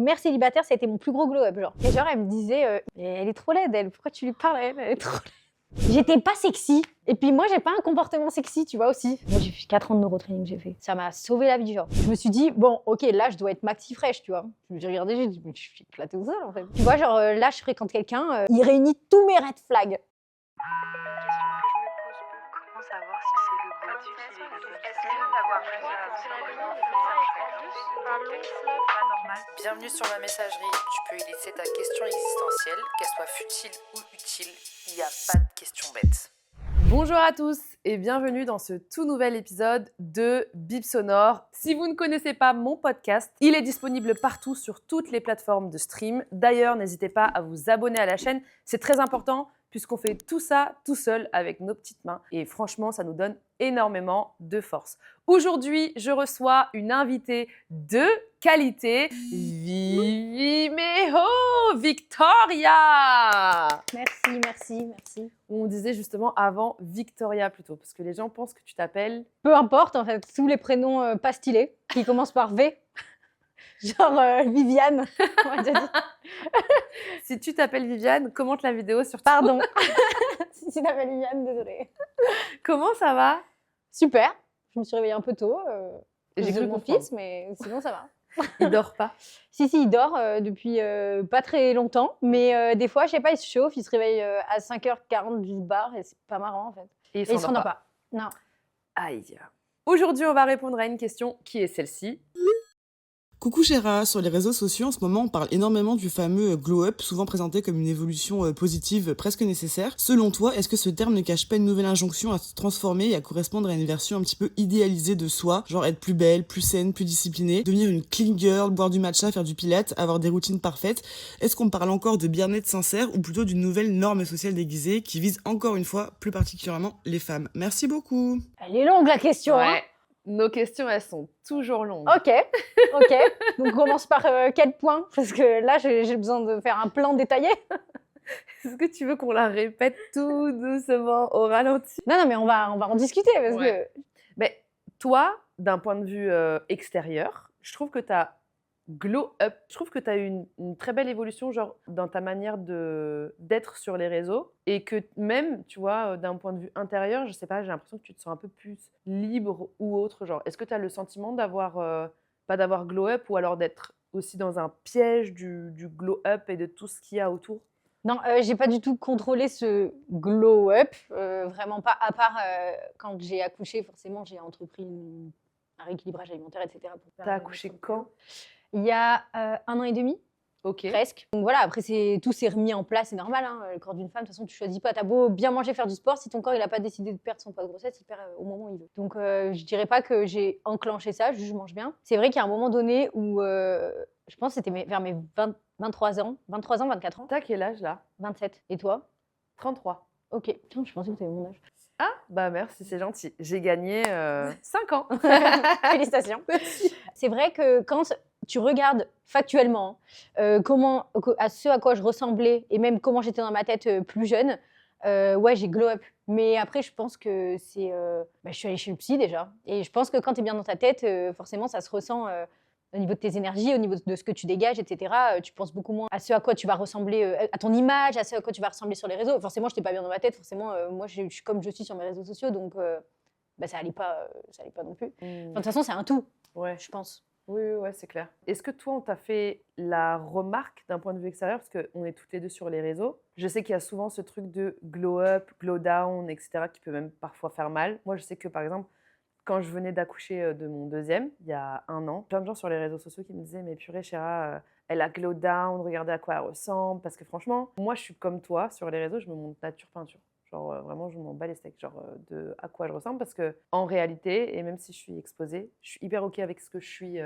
mère célibataire, ça a été mon plus gros glow-up, genre. Et genre, elle me disait, elle est trop laide, elle, pourquoi tu lui parles, elle est trop laide. J'étais pas sexy. Et puis moi, j'ai pas un comportement sexy, tu vois, aussi. Moi, j'ai fait 4 ans de neurotraining, j'ai fait. Ça m'a sauvé la vie, genre. Je me suis dit, bon, ok, là, je dois être maxi fraîche, tu vois. J'ai regardé, j'ai dit, mais je suis éclatée au sol, en fait. Tu vois, genre, là, je fréquente quelqu'un, il réunit tous mes red flags. Comment savoir si c'est le bon type, s'il est le bon type? Est-ce que d'avoir pas normal? Bienvenue sur ma messagerie. Tu peux y laisser ta question existentielle, qu'elle soit futile ou utile. Il n'y a pas de questions bêtes. Bonjour à tous et bienvenue dans ce tout nouvel épisode de Bip Sonore. Si vous ne connaissez pas mon podcast, il est disponible partout sur toutes les plateformes de stream. D'ailleurs, n'hésitez pas à vous abonner à la chaîne, c'est très important puisqu'on fait tout ça tout seul avec nos petites mains et franchement, ça nous donne énormément de force. Aujourd'hui, je reçois une invitée de qualité, Viviméo Victoria. Merci. On disait justement avant Victoria plutôt, parce que les gens pensent que tu t'appelles... Peu importe, en fait, tous les prénoms pas stylés, qui commencent par V. Genre Viviane, on m'a déjà dit. Si tu t'appelles Viviane, commente la vidéo sur Pardon. Si tu t'appelles Viviane, désolée. Comment ça va? Super. Je me suis réveillée un peu tôt. J'ai J'ai cru cru mon comprendre. fils, mais sinon ça va. Il dort pas. Si, il dort depuis pas très longtemps. Mais des fois, je sais pas, il se chauffe, il se réveille à 5h40 du bar et c'est pas marrant en fait. Et Et il se rendort pas. Non. Aïe. Aujourd'hui, on va répondre à une question qui est celle-ci. Coucou Chéra, sur les réseaux sociaux en ce moment on parle énormément du fameux glow up, souvent présenté comme une évolution positive presque nécessaire. Selon toi, est-ce que ce terme ne cache pas une nouvelle injonction à se transformer et à correspondre à une version un petit peu idéalisée de soi, genre être plus belle, plus saine, plus disciplinée, devenir une clean girl, boire du matcha, faire du pilates, avoir des routines parfaites? Est-ce qu'on parle encore de bien-être sincère ou plutôt d'une nouvelle norme sociale déguisée qui vise encore une fois plus particulièrement les femmes? Merci beaucoup. Elle est longue la question. Hein. Nos questions, elles sont toujours longues. Ok. Donc on commence par quel point? Parce que là, j'ai besoin de faire un plan détaillé. Est-ce que tu veux qu'on la répète tout doucement au ralenti? Non, mais on va en discuter parce que... Mais toi, d'un point de vue extérieur, je trouve que tu as glow up. Je trouve que tu as eu une très belle évolution genre, dans ta manière d'être sur les réseaux. Et que même, tu vois, d'un point de vue intérieur, je sais pas, j'ai l'impression que tu te sens un peu plus libre ou autre. Genre, est-ce que tu as le sentiment d'avoir, pas d'avoir glow up ou alors d'être aussi dans un piège du glow up et de tout ce qu'il y a autour? Non, j'ai pas du tout contrôlé ce glow up, vraiment pas, à part quand j'ai accouché, forcément, j'ai entrepris un rééquilibrage alimentaire, etc. T'as accouché quand? Il y a 1 an et demi, Ok. presque. Donc voilà, après, tout s'est remis en place, c'est normal. Hein, le corps d'une femme, de toute façon, tu choisis pas. T'as beau bien manger, faire du sport, si ton corps il a pas décidé de perdre son poids de grossesse, il perd au moment où il veut. Donc je dirais pas que j'ai enclenché ça, juste je mange bien. C'est vrai qu'il y a un moment donné où, je pense que c'était vers mes 23 ans, 24 ans. T'as quel âge là? 27. Et toi? 33. Ok. Putain, je pensais que tu avais mon âge. Ah, bah merci, c'est gentil. J'ai gagné 5 ans. Félicitations. C'est vrai que quand tu regardes factuellement à ce à quoi je ressemblais et même comment j'étais dans ma tête plus jeune, ouais, j'ai glow up. Mais après, je pense que c'est... je suis allée chez le psy déjà. Et je pense que quand tu es bien dans ta tête, forcément, ça se ressent... au niveau de tes énergies, au niveau de ce que tu dégages, etc., tu penses beaucoup moins à ce à quoi tu vas ressembler, à ton image, à ce à quoi tu vas ressembler sur les réseaux. Forcément, je n'étais pas bien dans ma tête. Forcément, moi, je suis comme je suis sur mes réseaux sociaux, donc ça allait pas non plus. Enfin, de toute façon, c'est un tout, Ouais. je pense. Oui, ouais, c'est clair. Est-ce que toi, on t'a fait la remarque d'un point de vue extérieur, parce qu'on est toutes les deux sur les réseaux? Je sais qu'il y a souvent ce truc de glow up, glow down, etc., qui peut même parfois faire mal. Moi, je sais que, par exemple, quand je venais d'accoucher de mon deuxième, il y a 1 an, plein de gens sur les réseaux sociaux qui me disaient « Mais purée, Chéra, elle a glow down, regardez à quoi elle ressemble. » Parce que franchement, moi, je suis comme toi, sur les réseaux, je me montre nature peinture. Genre, vraiment, je m'en bats les steaks, genre, de à quoi je ressemble. Parce qu'en réalité, et même si je suis exposée, je suis hyper OK avec ce que je suis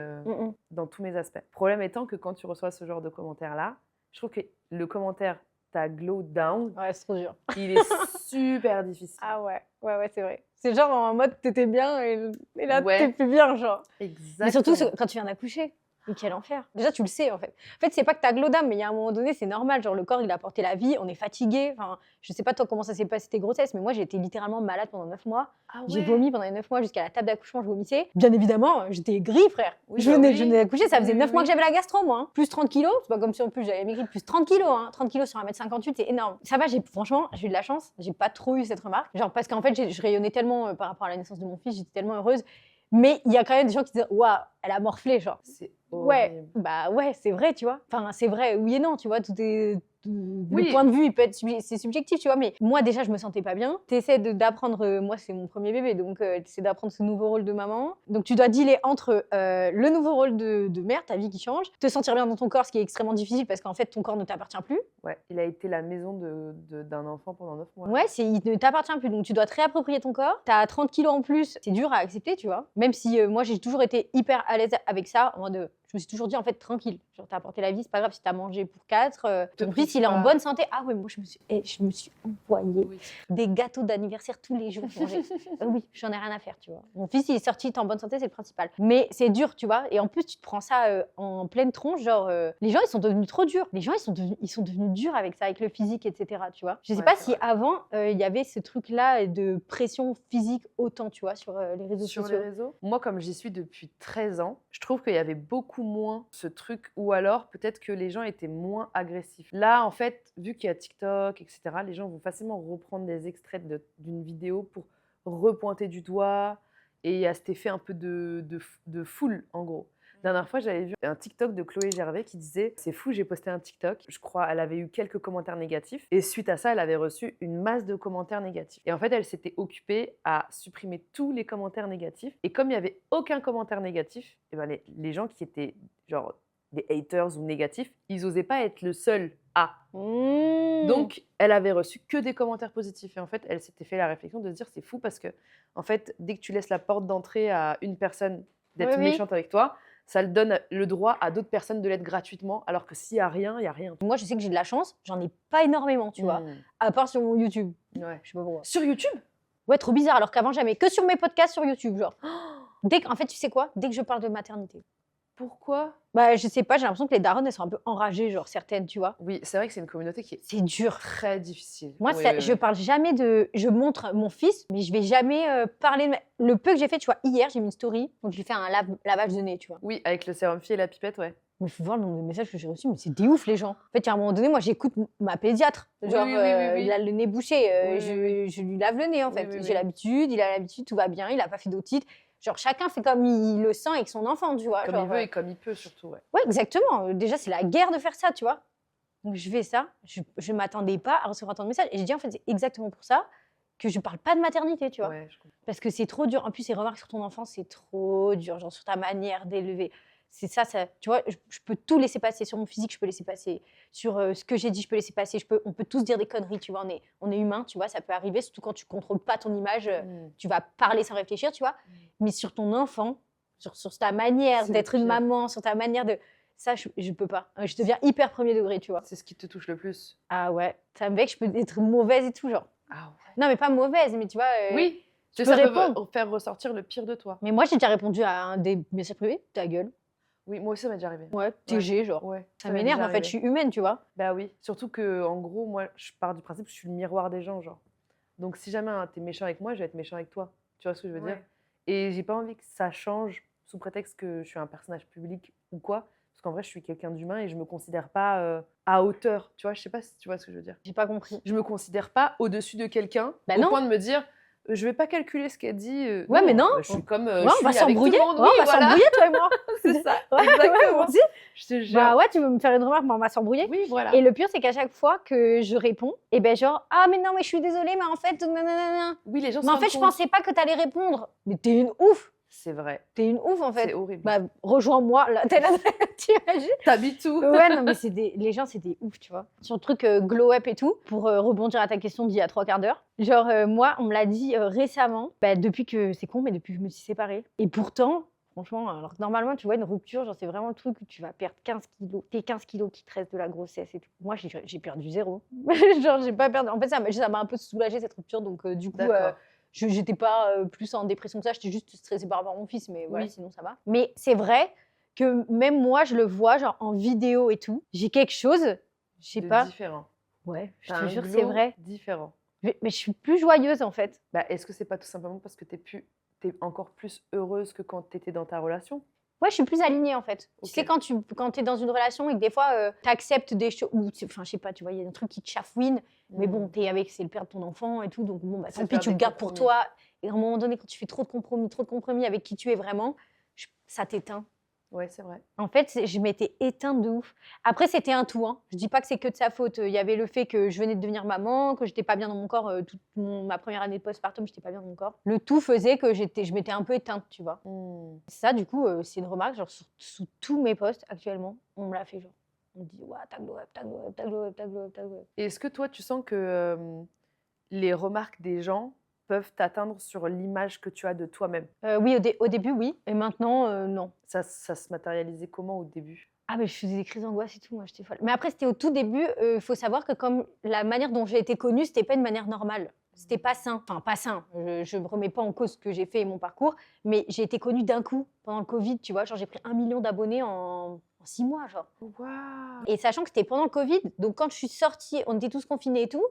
dans tous mes aspects. Le problème étant que quand tu reçois ce genre de commentaires-là, je trouve que le commentaire « t'as glow down », Ouais, c'est trop dur. il est super difficile. Ah ouais, c'est vrai. C'est genre en mode t'étais bien et là Ouais. t'es plus bien, genre. Exactement. Mais surtout quand tu viens d'accoucher. Mais quel enfer. Déjà, tu le sais, en fait. En fait, c'est pas que t'as glow down, mais il y a un moment donné, c'est normal. Genre, le corps, il a porté la vie, on est fatigué. Enfin, je sais pas, toi, comment ça s'est passé tes grossesses, mais moi, j'ai été littéralement malade pendant 9 mois. Ah J'ai vomi pendant les 9 mois jusqu'à la table d'accouchement, je vomissais. Bien évidemment, j'étais gris, frère. Oui, je bah venais, oui. je venais d'accoucher, ça faisait Oui, 9 mois oui. que j'avais la gastro, moi. Hein. Plus 30 kilos, c'est pas comme si en plus j'avais maigri, plus 30 kilos. Hein. 30 kilos sur 1m58, c'est énorme. Ça va, franchement, j'ai eu de la chance, j'ai pas trop eu cette remarque. Genre, parce qu'en fait, je rayonnais tellement par rapport à la naissance de mon fils, j'étais tellement heureuse. Mais il y a quand même des gens qui disent waouh, elle a morflé, genre. C'est Ouais, horrible. bah ouais, c'est vrai, tu vois. Enfin, c'est vrai, oui et non, tu vois, Oui. le point de vue, il peut être c'est subjectif, tu vois, mais moi déjà, je me sentais pas bien. T'essaies d'apprendre, moi c'est mon premier bébé, donc t'essaies d'apprendre ce nouveau rôle de maman. Donc tu dois dealer entre le nouveau rôle de mère, ta vie qui change, te sentir bien dans ton corps, ce qui est extrêmement difficile parce qu'en fait, ton corps ne t'appartient plus. Ouais, il a été la maison d'un enfant pendant 9 mois. Ouais, il ne t'appartient plus, donc tu dois te réapproprier ton corps. T'as 30 kilos en plus, c'est dur à accepter, tu vois. Même si moi, j'ai toujours été hyper à l'aise avec ça, en mode, je me suis toujours dit, en fait, tranquille. Genre, t'as apporté la vie, c'est pas grave si t'as mangé pour 4. Ton fils, il est en bonne santé. Ah ouais, moi, je me suis envoyée Oui. des gâteaux d'anniversaire tous les jours. Manger. Oui, j'en ai rien à faire, tu vois. Mon fils, il est sorti, il est en bonne santé, c'est le principal. Mais c'est dur, tu vois. Et en plus, tu te prends ça en pleine tronche, genre, les gens, ils sont devenus trop durs. Les gens, ils sont devenus durs avec ça, avec le physique, etc., tu vois. Je sais Ouais, pas c'est si vrai. avant, il y avait ce truc-là de pression physique autant, tu vois, sur les réseaux Sur sociaux. les réseaux. Moi, comme j'y suis depuis 13 ans, je trouve qu'il y avait beaucoup moins ce truc, ou alors peut-être que les gens étaient moins agressifs. Là, en fait, vu qu'il y a TikTok, etc., les gens vont facilement reprendre des extraits d'une vidéo pour repointer du doigt, et il y a cet effet un peu de foule, en gros. La dernière fois, j'avais vu un TikTok de Chloé Gervais qui disait « C'est fou, j'ai posté un TikTok. » Je crois elle avait eu quelques commentaires négatifs. Et suite à ça, elle avait reçu une masse de commentaires négatifs. Et en fait, elle s'était occupée à supprimer tous les commentaires négatifs. Et comme il n'y avait aucun commentaire négatif, et ben les gens qui étaient genre des haters ou négatifs, ils n'osaient pas être le seul à. Donc, elle avait reçu que des commentaires positifs. Et en fait, elle s'était fait la réflexion de se dire « C'est fou parce que, en fait, dès que tu laisses la porte d'entrée à une personne d'être Oui, oui. méchante avec toi, ça le donne le droit à d'autres personnes de l'être gratuitement, alors que s'il n'y a rien, il n'y a rien. Moi, je sais que j'ai de la chance, j'en ai pas énormément, tu vois, à part sur mon YouTube. Ouais. Je sais pas pourquoi. Sur YouTube. Ouais, trop bizarre, alors qu'avant, jamais. Que sur mes podcasts sur YouTube, genre. En fait, tu sais quoi? Dès que je parle de maternité. Pourquoi? Bah, je sais pas, j'ai l'impression que les darons, elles sont un peu enragées, genre certaines, tu vois. Oui, c'est vrai que c'est une communauté qui est C'est dur. très difficile. Moi, Oui, je parle jamais de. Je montre mon fils, mais je vais jamais parler de. Le peu que j'ai fait, tu vois, hier, j'ai mis une story, donc je lui fais un lavage de nez, tu vois. Oui, avec le sérum fille et la pipette, ouais. Mais il faut voir le nombre de messages que j'ai reçus, mais c'est des ouf, les gens. En fait, à un moment donné, moi, j'écoute ma pédiatre. Oui, Genre, oui, oui, oui. il a le nez bouché, Oui, oui, je lui lave le nez, en Oui, fait. oui, J'ai oui. l'habitude, il a l'habitude, tout va bien, il a pas fait d'otite. Genre, chacun fait comme il le sent avec son enfant, tu vois. Comme genre, il veut et comme il peut, surtout, ouais. Ouais, exactement. Déjà, c'est la guerre de faire ça, tu vois. Donc, je fais ça. Je m'attendais pas à recevoir tant de messages. Et je dis, en fait, c'est exactement pour ça que je parle pas de maternité, tu vois. Ouais, je comprends. Parce que c'est trop dur. En plus, ces remarques sur ton enfant, c'est trop dur. Genre, sur ta manière d'élever. C'est ça, tu vois, je peux tout laisser passer. Sur mon physique, je peux laisser passer. Sur ce que j'ai dit, je peux laisser passer. On peut tous dire des conneries, tu vois. On est humain, tu vois, ça peut arriver. Surtout quand tu contrôles pas ton image, tu vas parler sans réfléchir, tu vois. Mais sur ton enfant, sur ta manière C'est d'être le une pire. maman, sur ta manière de... Ça, je peux pas. Je deviens hyper premier degré, tu vois. C'est ce qui te touche le plus. Ah ouais, ça me fait que je peux être mauvaise et tout, genre. Ah ouais. Non, mais pas mauvaise, mais tu vois... Oui, tu ça peux peut répondre. faire ressortir le pire de toi. Mais moi, j'ai déjà répondu à un des messages privés, ta gueule. Oui, moi aussi, ça m'est déjà arrivé. Ouais, TG, genre. Ouais, Ça m'est m'énerve, déjà en fait, je arrivé. suis humaine, tu vois. Bah oui, surtout que en gros, moi, je pars du principe que je suis le miroir des gens, genre. Donc si jamais t'es méchant avec moi, je vais être méchant avec toi. Tu vois ce que je veux dire? Et j'ai pas envie que ça change sous prétexte que je suis un personnage public ou quoi. Parce qu'en vrai, je suis quelqu'un d'humain et je me considère pas à hauteur. Tu vois, je sais pas si tu vois ce que je veux dire. J'ai pas compris. Je me considère pas au-dessus de quelqu'un Bah au non. point de me dire je vais pas calculer ce qu'elle dit. Ouais, mais non. bah, je suis comme Ouais, je on va suis avec tout s'embrouiller. le monde. Ouais, Oui, on va voilà. s'embrouiller, toi et moi. C'est ça. Ouais, ouais, Exactement. moi aussi. Je te jure. Bah ouais, tu veux me faire une remarque, mais on va s'embrouiller. Oui, voilà. Et le pire, c'est qu'à chaque fois que je réponds, et ben genre, ah mais non, mais je suis désolée, mais en fait, nanana. Oui, les gens Mais en fait, je pensais pas que t'allais répondre. Mais t'es une ouf. C'est vrai. T'es une ouf, en fait. C'est horrible. Bah, rejoins-moi, là. T'es là, tu imagines? T'habites où? Ouais, non, mais les gens, c'est des ouf, tu vois. Sur le truc glow up et tout, pour rebondir à ta question d'il y a 3 quarts d'heure. Genre, moi, on me l'a dit récemment, bah, depuis que, c'est con, mais depuis que je me suis séparée. Et pourtant, franchement, alors que normalement, tu vois, une rupture, genre, c'est vraiment le truc où tu vas perdre 15 kilos. Tes 15 kilos qui te restent de la grossesse et tout. Moi, j'ai perdu 0. Genre, j'ai pas perdu. En fait, ça m'a un peu soulagée, cette rupture. Donc, du coup, D'accord. j'étais pas plus en dépression que ça. J'étais juste stressée par rapport à mon fils, mais voilà, Oui. sinon, ça va. Mais c'est vrai que même moi, je le vois, genre en vidéo et tout. J'ai quelque chose, je sais pas. Différent. Ouais, je T'as te un jure, c'est glow vrai. différent. Mais je suis plus joyeuse, en fait. Bah, est-ce que c'est pas tout simplement parce que t'es encore plus heureuse que quand t'étais dans ta relation? Ouais, je suis plus alignée, en fait. Ok. Tu sais, quand tu es dans une relation et que des fois, tu acceptes des choses, ou enfin, je sais pas, tu vois, il y a un truc qui te chafouine, mais bon, t'es avec, c'est le père de ton enfant et tout, donc bon, bah, C'est tant pis, faire tu le des gardes pour compromis. toi. Et à un moment donné, quand tu fais trop de compromis avec qui tu es vraiment, ça t'éteint. Ouais, c'est vrai. En fait, je m'étais éteinte de ouf. Après, c'était un tout, hein. Je dis pas que c'est que de sa faute. Il y avait le fait que je venais de devenir maman, que j'étais pas bien dans mon corps. Toute ma première année de postpartum, j'étais pas bien dans mon corps. Le tout faisait que je m'étais un peu éteinte, tu vois. Ça, du coup, c'est une remarque, genre, sous tous mes posts actuellement, on me l'a fait, genre. On me dit, ouais, t'as glow up, t'as glow up, t'as glow up, t'as glow up, t'as glow up. Et est-ce que toi, tu sens que les remarques des gens peuvent t'atteindre sur l'image que tu as de toi-même? Oui, au début, oui. Et maintenant, non. Ça se matérialisait comment au début? Ah, mais je faisais des crises d'angoisse et tout, moi, j'étais folle. Mais après, c'était au tout début. Il faut savoir que comme la manière dont j'ai été connue, c'était pas une manière normale. C'était pas sain. Enfin, pas sain. Je ne remets pas en cause ce que j'ai fait et mon parcours, mais j'ai été connue d'un coup pendant le Covid, tu vois. Genre, j'ai pris 1 million d'abonnés en 6 mois, genre. Waouh! Et sachant que c'était pendant le Covid, donc quand je suis sortie, on était tous confinés et tout.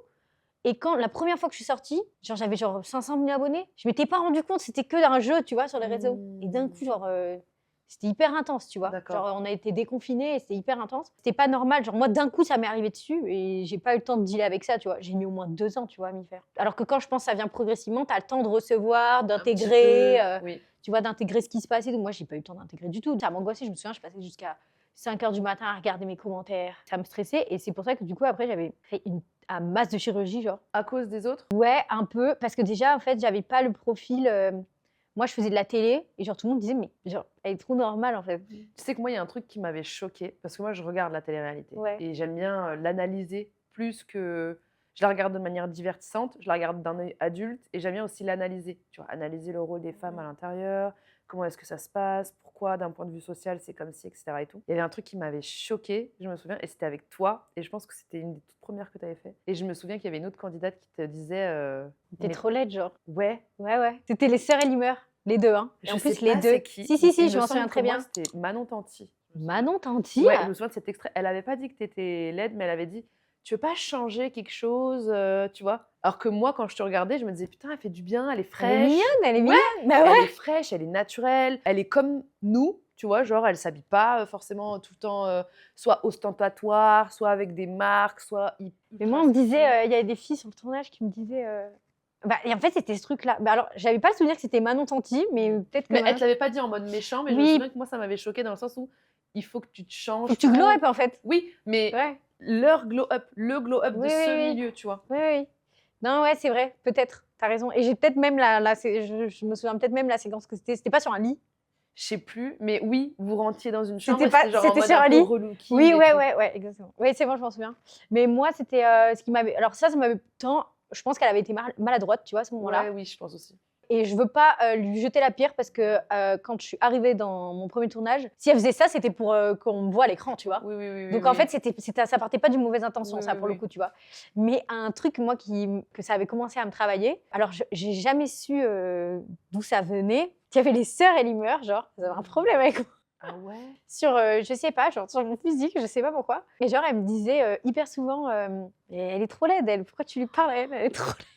Et quand la première fois que je suis sortie, genre j'avais genre 500 000 abonnés, je m'étais pas rendu compte, c'était que d'un jeu, tu vois, sur les réseaux. Et d'un coup, genre, c'était hyper intense, tu vois. D'accord. Genre, on a été déconfinés et c'était hyper intense. C'était pas normal. Genre, moi, d'un coup, ça m'est arrivé dessus et j'ai pas eu le temps de dealer avec ça, tu vois. J'ai mis au moins 2 ans, tu vois, à m'y faire. Alors que quand je pense que ça vient progressivement, t'as le temps de recevoir, d'intégrer, Oui. tu vois, d'intégrer ce qui se passe et tout. Moi, j'ai pas eu le temps d'intégrer du tout. Ça m'angoissait. Je me souviens, je passais jusqu'à 5 h du matin à regarder mes commentaires. Ça me stressait et c'est pour ça que du coup, après, j'avais fait un masse de chirurgie, genre. À cause des autres? Ouais, un peu. Parce que déjà, en fait, j'avais pas le profil. Moi, je faisais de la télé et genre tout le monde disait, mais genre, elle est trop normale en fait. Tu sais que moi, il y a un truc qui m'avait choquée, parce que moi, je regarde la télé-réalité. Ouais. Et j'aime bien l'analyser plus que... Je la regarde de manière divertissante, je la regarde d'un œil adulte, et j'aime bien aussi l'analyser. Tu vois, analyser le rôle des femmes à l'intérieur, comment est-ce que ça se passe, pourquoi d'un point de vue social c'est comme ci, etc. Et tout. Il y avait un truc qui m'avait choquée, je me souviens, et c'était avec toi, et je pense que c'était une des toutes premières que tu avais fait. Et je me souviens qu'il y avait une autre candidate qui te disait... T'es mais- trop laide, genre. Ouais. Ouais. C'était les sœurs Elimeur, les deux, hein. Et Je en sais plus, les pas deux. c'est qui. Si, Il je me m'en semble souviens que très moi, bien. c'était Manon Tanti. Manon Tanti. Ouais, je me souviens de cet extrait. Elle avait pas dit que tu étais laide, mais elle avait dit tu veux pas changer quelque chose, tu vois. Alors que moi, quand je te regardais, je me disais putain, elle fait du bien, elle est Elle est fraîche. mignonne, elle est Ouais. mignonne. Bah ouais. Elle est fraîche, elle est naturelle, elle est comme nous, tu vois, genre elle s'habille pas forcément tout le temps soit ostentatoire, soit avec des marques, soit Mais moi, on me disait, il y avait des filles sur le tournage qui me disaient. Bah, et en fait, c'était ce truc-là. Bah, alors, j'avais pas le souvenir que c'était Manon Tanti, mais peut-être que. Mais elle te l'avait pas dit en mode méchant, mais je me Oui. souviens que moi ça m'avait choquée dans le sens où il faut que tu te changes. Faut que tu glow up en fait. Oui, mais Ouais. leur glow up, le glow up Oui, de ce oui. milieu, tu vois. Oui. Non, ouais, c'est vrai, peut-être. T'as raison. Et j'ai peut-être même je me souviens peut-être même la séquence que c'était. C'était pas sur un lit. Je sais plus, mais oui, vous rentriez dans une chambre. C'était et pas- genre en c'était mode sur un peu lit. relooking Oui, et tout. ouais, exactement. Oui, c'est bon, je m'en souviens. Mais moi, c'était ce qui m'avait. Alors, ça m'avait tant. Je pense qu'elle avait été maladroite, tu vois, à ce moment-là. Ouais, oui, je pense aussi. Et je veux pas lui jeter la pierre parce que quand je suis arrivée dans mon premier tournage, si elle faisait ça, c'était pour qu'on me voit à l'écran, tu vois. Oui. Donc en fait, ça partait pas d'une mauvaise intention, Oui, ça, oui, pour le oui. coup, tu vois. Mais un truc, moi, que ça avait commencé à me travailler. Alors, j'ai jamais su d'où ça venait. Il y avait les sœurs Elimeur, genre, elles avaient un problème avec moi. Ah ouais. Sur, je sais pas, genre, sur mon physique, je sais pas pourquoi. Et genre, elle me disait hyper souvent, elle est trop laide, elle. Pourquoi tu lui parles, elle est trop laide.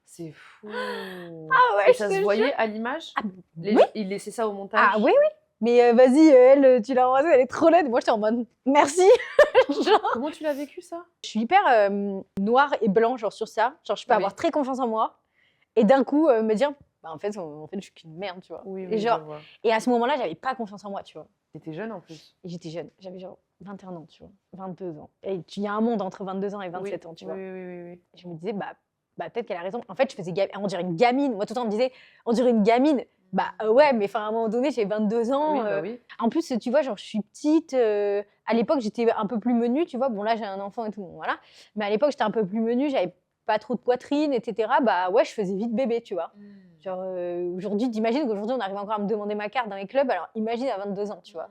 C'est fou. Ah ouais, Et je ça te se jure. voyait à l'image. Ah, oui. Il laissait ça au montage. Ah oui. Mais vas-y, elle, tu l'as embrassée, elle est trop laide. Moi, j'étais en mode, merci. Genre, Comment tu l'as vécu ça? je suis hyper noire et blanc, genre, sur ça. Genre, je peux Oui. avoir très confiance en moi. Et d'un coup, me dire, bah, en fait, je suis qu'une merde, tu vois. Oui, et, genre, je vois. et à ce moment-là, j'avais pas confiance en moi, tu vois. T'étais jeune en plus. Et j'étais jeune. J'avais genre 21 ans, tu vois. 22 ans. Et il y a un monde entre 22 ans et 27 ans, tu vois. Oui. Et je me disais, bah peut-être qu'elle a raison. En fait, je faisais on dirait une gamine. Moi, tout le temps, on me disait, on dirait une gamine. Bah ouais, mais à un moment donné, j'ai 22 ans. Oui, bah oui. En plus, tu vois, genre, je suis petite. À l'époque, j'étais un peu plus menue, tu vois. Bon, là, j'ai un enfant et tout, bon, voilà. Mais à l'époque, j'étais un peu plus menue, j'avais pas trop de poitrine, etc. Bah ouais, je faisais vite bébé, tu vois. Genre, aujourd'hui, t'imagines qu'aujourd'hui, on arrive encore à me demander ma carte dans les clubs. Alors, imagine à 22 ans, tu vois.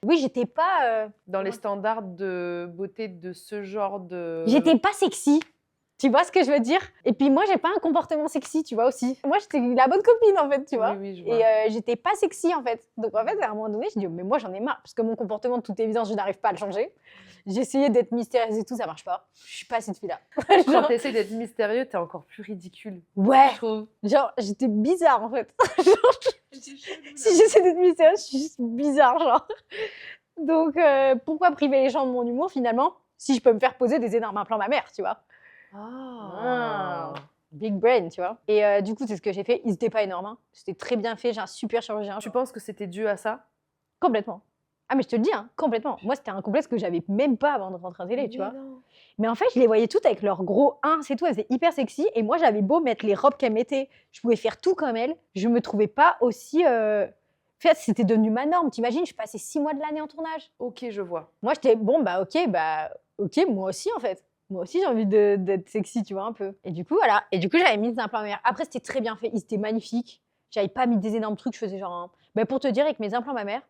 Oui, j'étais pas. Dans les standards de beauté de ce genre de. J'étais pas sexy. Tu vois ce que je veux dire? Et puis moi, j'ai pas un comportement sexy, tu vois aussi. Moi, j'étais la bonne copine en fait, tu vois. Oui, je vois. Et j'étais pas sexy en fait. Donc en fait, à un moment donné, je dis, mais moi j'en ai marre, parce que mon comportement, de toute évidence, je n'arrive pas à le changer. J'ai essayé d'être mystérieuse et tout, ça marche pas. Je suis pas cette fille-là. Quand Genre, t'essaies d'être mystérieux, t'es encore plus ridicule, ouais, je trouve. genre, j'étais bizarre en fait. Genre, si j'essaie d'être mystérieuse, je suis juste bizarre, genre. Donc pourquoi priver les gens de mon humour finalement, si je peux me faire poser des énormes implants mammaires, tu vois? Ah. Big brain, tu vois. Et du coup, c'est ce que j'ai fait. Ils étaient pas énormes, hein. C'était très bien fait. J'ai un super chirurgien. Tu penses que c'était dû à ça? Complètement. Ah, mais je te le dis, hein, complètement. Moi, c'était un complexe que j'avais même pas avant de rentrer en télé, tu vois. Non. Mais en fait, je les voyais toutes avec leurs gros 1, c'est tout. Elles étaient hyper sexy. Et moi, j'avais beau mettre les robes qu'elles mettaient, je pouvais faire tout comme elles. Je me trouvais pas aussi. En fait, c'était devenu ma norme. T'imagines, je passais 6 mois de l'année en tournage. Ok, je vois. Moi, j'étais bon, ok, moi aussi, en fait. Moi aussi, j'ai envie d'être sexy, tu vois, un peu. Et du coup, voilà. Et du coup, j'avais mis des implants mammaires. Après, c'était très bien fait. Ils étaient magnifiques. J'avais pas mis des énormes trucs. Je faisais genre. Pour te dire, avec mes implants mammaires,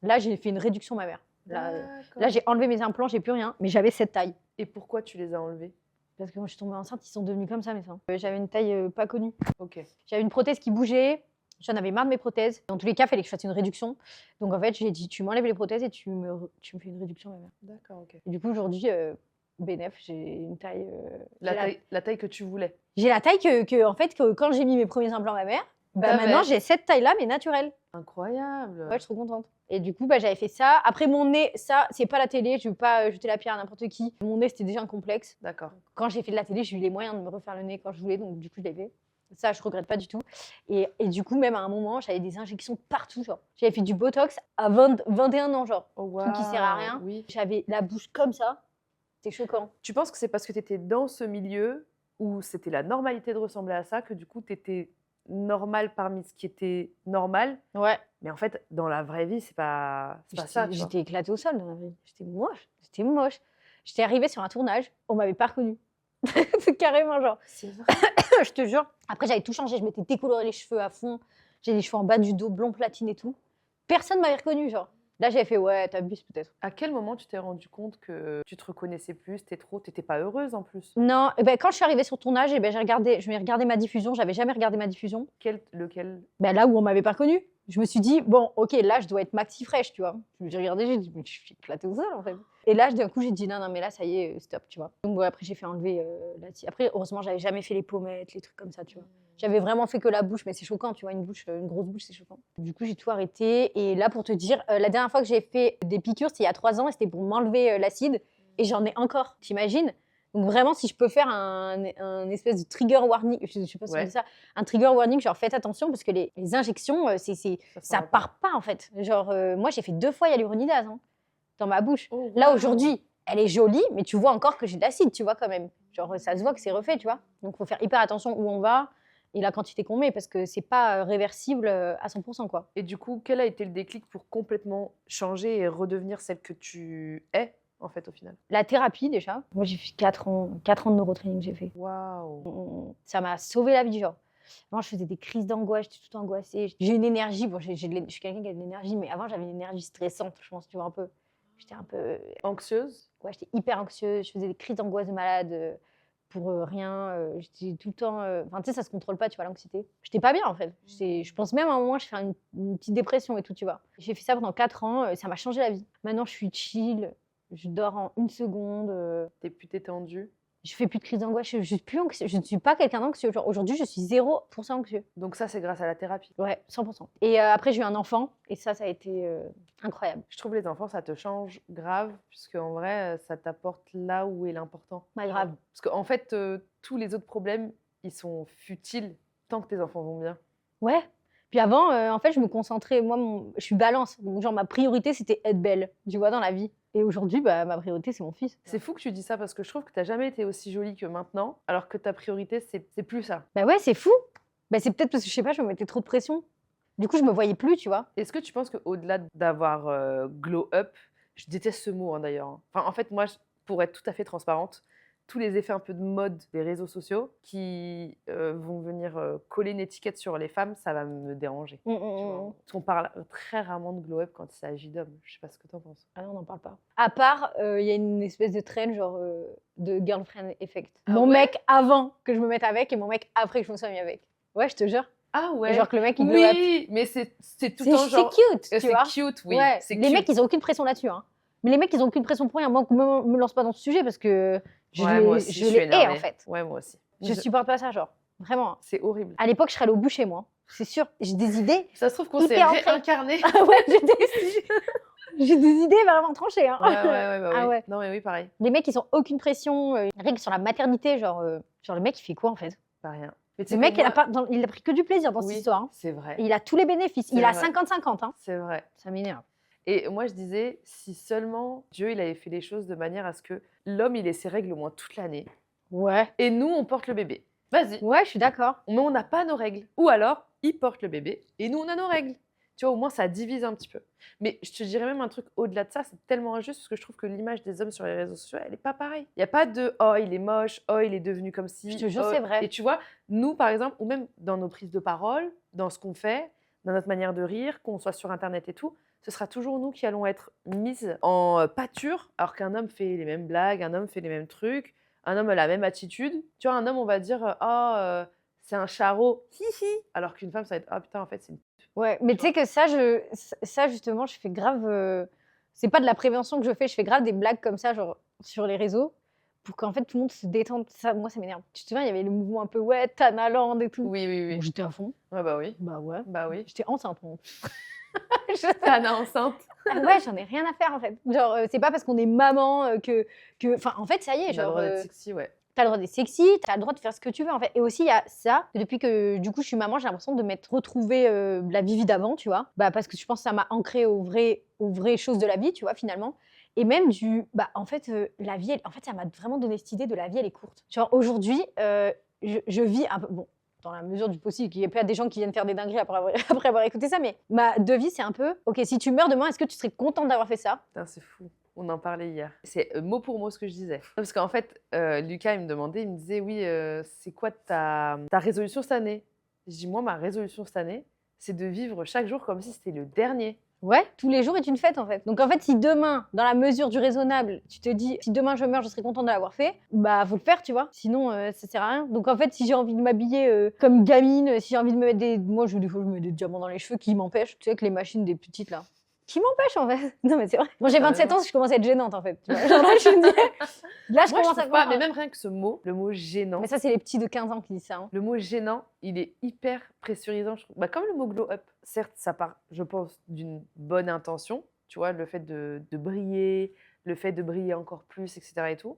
là, j'ai fait une réduction mammaire. Là, j'ai enlevé mes implants, j'ai plus rien. Mais j'avais cette taille. Et pourquoi tu les as enlevés? Parce que quand je suis tombée enceinte, ils sont devenus comme ça, mes seins. J'avais une taille pas connue. Ok. J'avais une prothèse qui bougeait. J'en avais marre de mes prothèses. Dans tous les cas, il fallait que je fasse une réduction. Donc, en fait, j'ai dit, tu m'enlèves les prothèses et tu me fais une réduction mammaire. D'accord, ok. Et du coup, aujourd'hui, bénef, j'ai une taille. La taille que tu voulais. J'ai la taille en fait, que quand j'ai mis mes premiers implants mammaires, T'avais. maintenant j'ai cette taille-là, mais naturelle. Incroyable. Ouais, je suis trop contente. Et du coup, j'avais fait ça. Après, mon nez, ça, c'est pas la télé, je veux pas jeter la pierre à n'importe qui. Mon nez, c'était déjà un complexe. D'accord. Quand j'ai fait de la télé, j'ai eu les moyens de me refaire le nez quand je voulais, donc du coup, je l'ai fait. Ça, je regrette pas du tout. Et du coup, même à un moment, j'avais des injections partout, genre. J'avais fait du Botox à 21 ans, genre. Oh, Truc qui sert à waouh, rien. Oui. J'avais la bouche comme ça. C'était choquant. Tu penses que c'est parce que tu étais dans ce milieu où c'était la normalité de ressembler à ça que du coup tu étais normale parmi ce qui était normal, Ouais. mais en fait dans la vraie vie c'est pas ça. tu vois. J'étais éclatée au sol dans la vie. J'étais moche. C'était moche. J'étais arrivée sur un tournage, on m'avait pas reconnue. C'est carrément genre. C'est vrai. Je te jure. Après, j'avais tout changé. Je m'étais décoloré les cheveux à fond. J'ai les cheveux en bas du dos, blond platine et tout. Personne m'avait reconnue, genre. Là, j'avais fait, ouais, t'abuses peut-être. À quel moment tu t'es rendu compte que tu te reconnaissais plus, t'étais pas heureuse en plus? Non, quand je suis arrivée sur le tournage, je vais regarder ma diffusion. J'avais jamais regardé ma diffusion. Lequel? Là où on m'avait pas reconnue. Je me suis dit, bon, ok, là, je dois être maxi fraîche, tu vois. J'ai regardé, j'ai dit, mais je suis éclatée au sol, en fait. Et là, d'un coup, j'ai dit, non, mais là, ça y est, stop, tu vois. Donc, après, j'ai fait enlever Après, heureusement, j'avais jamais fait les pommettes, les trucs comme ça, tu vois. J'avais vraiment fait que la bouche, mais c'est choquant, tu vois, une grosse bouche, c'est choquant. Du coup, j'ai tout arrêté. Et là, pour te dire, la dernière fois que j'ai fait des piqûres, c'était il y a 3 ans, et c'était pour m'enlever l'acide. Et j'en ai encore, t'imagines? Donc vraiment, si je peux faire un espèce de trigger warning, je sais pas si on dit ça, un trigger warning, genre faites attention parce que les injections, ça part pas en fait. Genre, moi j'ai fait 2 fois hyaluronidase dans ma bouche. Oh, Là wow. aujourd'hui, elle est jolie, mais tu vois encore que j'ai de l'acide, tu vois quand même. Genre ça se voit que c'est refait, tu vois. Donc faut faire hyper attention où on va et la quantité qu'on met parce que c'est pas réversible à 100%, quoi. Et du coup, quel a été le déclic pour complètement changer et redevenir celle que tu es en fait au final? La thérapie déjà. Moi j'ai fait 4 ans de neurotraining, j'ai fait. Waouh. Ça m'a sauvé la vie, genre. Avant, je faisais des crises d'angoisse, j'étais tout angoissée. J'ai une énergie, bon, je suis quelqu'un qui a de l'énergie, mais avant, j'avais une énergie stressante, je pense, tu vois, un peu. J'étais un peu. Anxieuse? Ouais, j'étais hyper anxieuse, je faisais des crises d'angoisse de malade pour rien. J'étais tout le temps. Enfin, tu sais, ça se contrôle pas, tu vois, l'anxiété. J'étais pas bien, en fait. Je pense même à un moment, je fais une petite dépression et tout, tu vois. J'ai fait ça pendant 4 ans, ça m'a changé la vie. Maintenant, je suis chill, je dors en 1 seconde. T'es plus détendue? Je fais plus de crise d'angoisse, je suis plus anxieuse. Je ne suis pas quelqu'un d'anxieux. Genre, aujourd'hui, je suis 0% anxieux. Donc ça, c'est grâce à la thérapie. Ouais, 100%. Et après, j'ai eu un enfant, et ça a été incroyable. Je trouve les enfants, ça te change grave, puisque en vrai, ça t'apporte là où est l'important. Ouais, grave. Parce qu'en fait, tous les autres problèmes, ils sont futiles tant que tes enfants vont bien. Ouais. Puis avant, en fait, je me concentrais. Moi, je suis balance. Donc, genre, ma priorité, c'était être belle, tu vois, dans la vie. Et aujourd'hui, ma priorité, c'est mon fils. C'est fou que tu dis ça, parce que je trouve que tu n'as jamais été aussi jolie que maintenant, alors que ta priorité, c'est plus ça. Bah ouais, c'est fou. Bah, c'est peut-être parce que, je sais pas, je me mettais trop de pression. Du coup, je me voyais plus, tu vois. Est-ce que tu penses qu'au-delà d'avoir glow up, je déteste ce mot d'ailleurs. Enfin, en fait, moi, pour être tout à fait transparente, tous les effets un peu de mode des réseaux sociaux qui vont venir coller une étiquette sur les femmes, ça va me déranger. Tu vois. Parce qu'on parle très rarement de glow up quand il s'agit d'hommes. Je sais pas ce que t'en penses. Ah non, on n'en parle pas. À part, il y a une espèce de trend genre de girlfriend effect. Ah Mon ouais mec avant que je me mette avec et mon mec après que je me sois mis avec. Ouais, je te jure. Ah Et ouais. genre que le mec il glow up. Oui, mais c'est tout le temps C'est genre. cute, tu C'est vois. cute, oui. Ouais. C'est Les cute. mecs, ils ont aucune pression là-dessus. Hein. Mais les mecs, ils ont aucune pression pour rien. Moi, me lance pas dans ce sujet parce que je Ouais, moi aussi, je suis les hais énervée. en fait. Ouais, moi aussi. Je supporte pas ça, genre. Vraiment. C'est horrible. À l'époque, je serais allée au bûcher, moi. C'est sûr. J'ai des idées. Ça se trouve qu'on s'est Hyper ancré. réincarné. Ah ouais, j'ai des idées vraiment tranchées. Hein. Ouais, bah Ah oui. ouais. Non, mais oui, pareil. Les mecs, ils ont aucune pression. Règle sur la maternité, genre le mec, il fait quoi en fait? Pas rien. Mais tu Le sais mec, que moi- il a pris que du plaisir dans Oui, cette histoire. Hein. c'est vrai. Et il a tous les bénéfices. C'est Il a vrai. 50-50. Hein. C'est vrai. Ça m'énerve. Et moi, je disais, si seulement Dieu, il avait fait les choses de manière à ce que l'homme, il ait ses règles au moins toute l'année. Ouais. Et nous, on porte le bébé. Vas-y. Ouais, je suis d'accord. Mais on n'a pas nos règles. Ou alors, il porte le bébé et nous, on a nos règles. Tu vois, au moins, ça divise un petit peu. Mais je te dirais même un truc au-delà de ça, c'est tellement injuste parce que je trouve que l'image des hommes sur les réseaux sociaux, elle n'est pas pareille. Il n'y a pas de « oh, il est moche »,« oh, il est devenu comme ci ». Je te jure, oh. c'est vrai. Et tu vois, nous, par exemple, ou même dans nos prises de parole, dans ce qu'on fait, dans notre manière de rire, qu'on soit sur Internet et tout, ce sera toujours nous qui allons être mises en pâture, alors qu'un homme fait les mêmes blagues, un homme fait les mêmes trucs, un homme a la même attitude. Tu vois, un homme, on va dire « oh, c'est un charreau, hihi », alors qu'une femme, ça va être « oh putain, en fait, c'est une... » Ouais, mais tu sais que ça, justement, je fais grave. C'est pas de la prévention que je fais grave des blagues comme ça, genre sur les réseaux, pour qu'en fait tout le monde se détende. Ça, moi, ça m'énerve. Tu te souviens, il y avait le mouvement un peu ouais, Tanaland et tout. Oui, oui, oui. Bon, j'étais à fond. Ouais, bah oui. Bah ouais. Bah oui. J'étais enceinte. Moi. Tana enceinte. Ah ouais, j'en ai rien à faire en fait. Genre, c'est pas parce qu'on est maman que. Enfin, en fait, ça y est. J'ai le Genre, droit d'être sexy, ouais. t'as le droit d'être sexy, t'as le droit de faire ce que tu veux en fait. Et aussi, il y a ça, que depuis que du coup je suis maman, j'ai l'impression de m'être retrouvée la vie d'avant, tu vois. Bah, parce que je pense que ça m'a ancrée aux vraies choses de la vie, tu vois, finalement. Et même en fait, la vie, en fait, ça m'a vraiment donné cette idée de la vie, elle est courte. Genre, aujourd'hui, je vis un peu. Bon, dans la mesure du possible, qu'il y ait pas des gens qui viennent faire des dingueries après avoir écouté ça, mais ma devise, c'est un peu ok, si tu meurs demain, est-ce que tu serais contente d'avoir fait ça? Putain, c'est fou. On en parlait hier. C'est mot pour mot ce que je disais. Parce qu'en fait, Lucas, il me demandait, il me disait, oui, c'est quoi ta résolution cette année? Je dis, moi, ma résolution cette année, c'est de vivre chaque jour comme si c'était le dernier. Ouais, tous les jours est une fête en fait. Donc en fait, si demain, dans la mesure du raisonnable, tu te dis, si demain je meurs, je serai contente de l'avoir fait, bah faut le faire, tu vois. Sinon, ça sert à rien. Donc en fait, si j'ai envie de m'habiller comme gamine, si j'ai envie de me mettre moi, des fois, je me mets des diamants dans les cheveux qui m'empêchent. Tu sais, avec les machines des petites là. Qui m'empêchent en fait. Non mais c'est vrai. Moi j'ai 27 ans, je commence à être gênante en fait. Tu vois. Genre là, je me dis... là, je Moi, je commence trouve à pas, voir. mais même rien que ce mot, le mot gênant. Mais ça, c'est les petits de 15 ans qui disent ça. Hein. Le mot gênant, il est hyper pressurisant, je trouve. Bah, comme le mot glow up. Certes, ça part, je pense, d'une bonne intention. Tu vois, le fait de briller, le fait de briller encore plus, etc. et tout.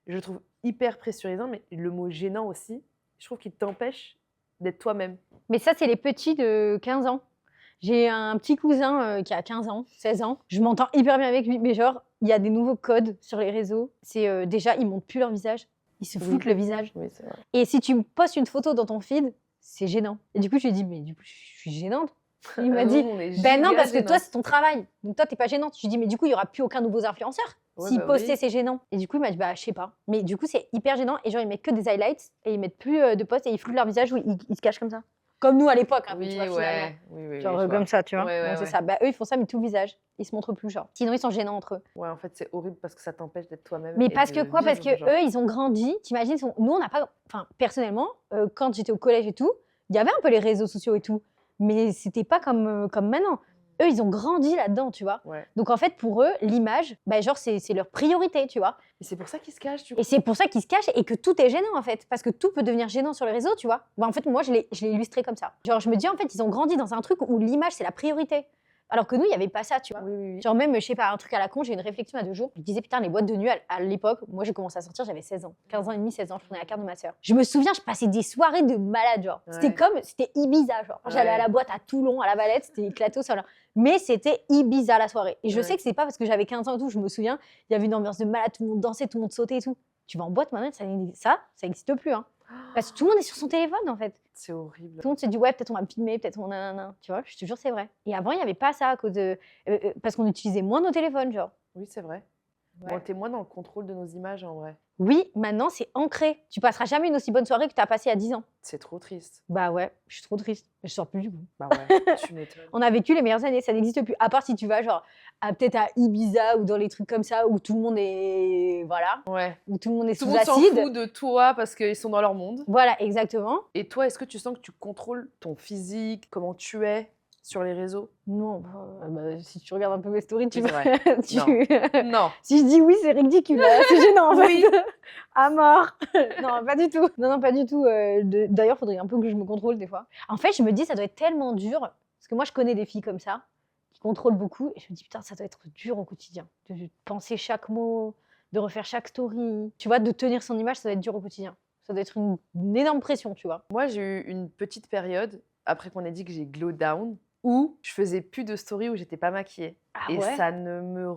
Je le trouve hyper pressurisant, mais le mot gênant aussi, je trouve qu'il t'empêche d'être toi-même. Mais ça, c'est les petits de 15 ans. J'ai un petit cousin qui a 15 ans, 16 ans. Je m'entends hyper bien avec lui, mais genre, il y a des nouveaux codes sur les réseaux. C'est déjà, ils montrent plus leur visage. Ils se foutent le visage. Oui, c'est vrai. Et si tu postes une photo dans ton feed, c'est gênant. Et du coup, je lui ai dit, mais du coup, je suis gênante. Il m'a dit, ben non, parce que toi, c'est ton travail. Donc toi, t'es pas gênante. Je lui ai dit, mais du coup, il y aura plus aucun nouveau influenceur. Ouais, S'ils bah postaient, oui. c'est gênant. Et du coup, il m'a dit, bah, je sais pas. Mais du coup, c'est hyper gênant. Et genre, ils mettent que des highlights et ils mettent plus de posts et ils floutent leur visage ou ils se cachent comme ça. Comme nous à l'époque, hein, Oui, tu vois, finalement. ouais. Oui, Genre je comme vois. ça, tu vois. Ouais, ouais, Donc, c'est ouais. ça. Bah, eux, ils font ça, mais tout le visage. Ils se montrent plus, genre. Sinon, ils sont gênants entre eux. Ouais, en fait, c'est horrible parce que ça t'empêche d'être toi-même. Mais et parce que de quoi? Parce vivre, que genre. eux, ils ont grandi. T'imagines, nous, on n'a pas. Enfin, personnellement, quand j'étais au collège et tout, il y avait un peu les réseaux sociaux et tout. Mais c'était pas comme maintenant. Eux, ils ont grandi là-dedans, tu vois. Ouais. Donc, en fait, pour eux, l'image, bah, genre, c'est leur priorité, tu vois. Et c'est pour ça qu'ils se cachent, du coup. Et c'est pour ça qu'ils se cachent et que tout est gênant, en fait. Parce que tout peut devenir gênant sur les réseaux, tu vois. Bah, en fait, moi, je l'ai illustré comme ça. Genre, je me dis, en fait, ils ont grandi dans un truc où l'image, c'est la priorité. Alors que nous, il n'y avait pas ça, tu vois. Oui. Genre même, je sais pas, un truc à la con, j'ai eu une réflexion il y a 2 jours. Je disais, putain, les boîtes de nuit, à l'époque, moi j'ai commencé à sortir, j'avais 16 ans. 15 ans et demi, 16 ans, je prenais la carte de ma sœur. Je me souviens, je passais des soirées de malade, genre. Ouais. C'était Ibiza, genre. J'allais à la boîte à Toulon, à la Valette, c'était éclaté au sol. Mais c'était Ibiza la soirée. Et je Ouais. sais que c'est pas parce que j'avais 15 ans et tout, je me souviens, il y avait une ambiance de malade, tout le monde dansait, tout le monde sautait et tout. Tu vas en boîte maintenant, ça n'existe plus, hein. Parce que tout le monde est sur son téléphone, en fait. C'est horrible. Tout le monde se dit, ouais, peut-être on va me filmer, peut-être on nanana. Tu vois, je te jure, c'est vrai. Et avant, il n'y avait pas ça à cause de. Parce qu'on utilisait moins nos téléphones, genre. Oui, c'est vrai. Ouais. On était moins dans le contrôle de nos images en vrai. Oui, maintenant, c'est ancré. Tu passeras jamais une aussi bonne soirée que tu as passée il y a 10 ans. C'est trop triste. Bah ouais, je suis trop triste. Je sors plus du coup. Bah ouais, tu m'étonnes. On a vécu les meilleures années, ça n'existe plus. À part si tu vas genre peut-être à Ibiza ou dans les trucs comme ça où tout le monde est voilà, Ouais. où tout le monde est Tout sous le monde s'en acide. fout de toi parce qu'ils sont dans leur monde. Voilà, exactement. Et toi, est-ce que tu sens que tu contrôles ton physique, comment tu es sur les réseaux? Non, si tu regardes un peu mes stories, tu Oui, vas. c'est vrai. Non. Si je dis oui, c'est ridicule. Hein. C'est gênant en fait. Oui. À mort. Non, pas du tout. Non, pas du tout. D'ailleurs, il faudrait un peu que je me contrôle des fois. En fait, je me dis, ça doit être tellement dur. Parce que moi, je connais des filles comme ça, qui contrôlent beaucoup. Et je me dis, putain, ça doit être dur au quotidien. De penser chaque mot, de refaire chaque story. Tu vois, de tenir son image, ça doit être dur au quotidien. Ça doit être une énorme pression, tu vois. Moi, j'ai eu une petite période, après qu'on ait dit que j'ai glow down, où je faisais plus de stories où j'étais pas maquillée. Ah Et ouais. ça ne me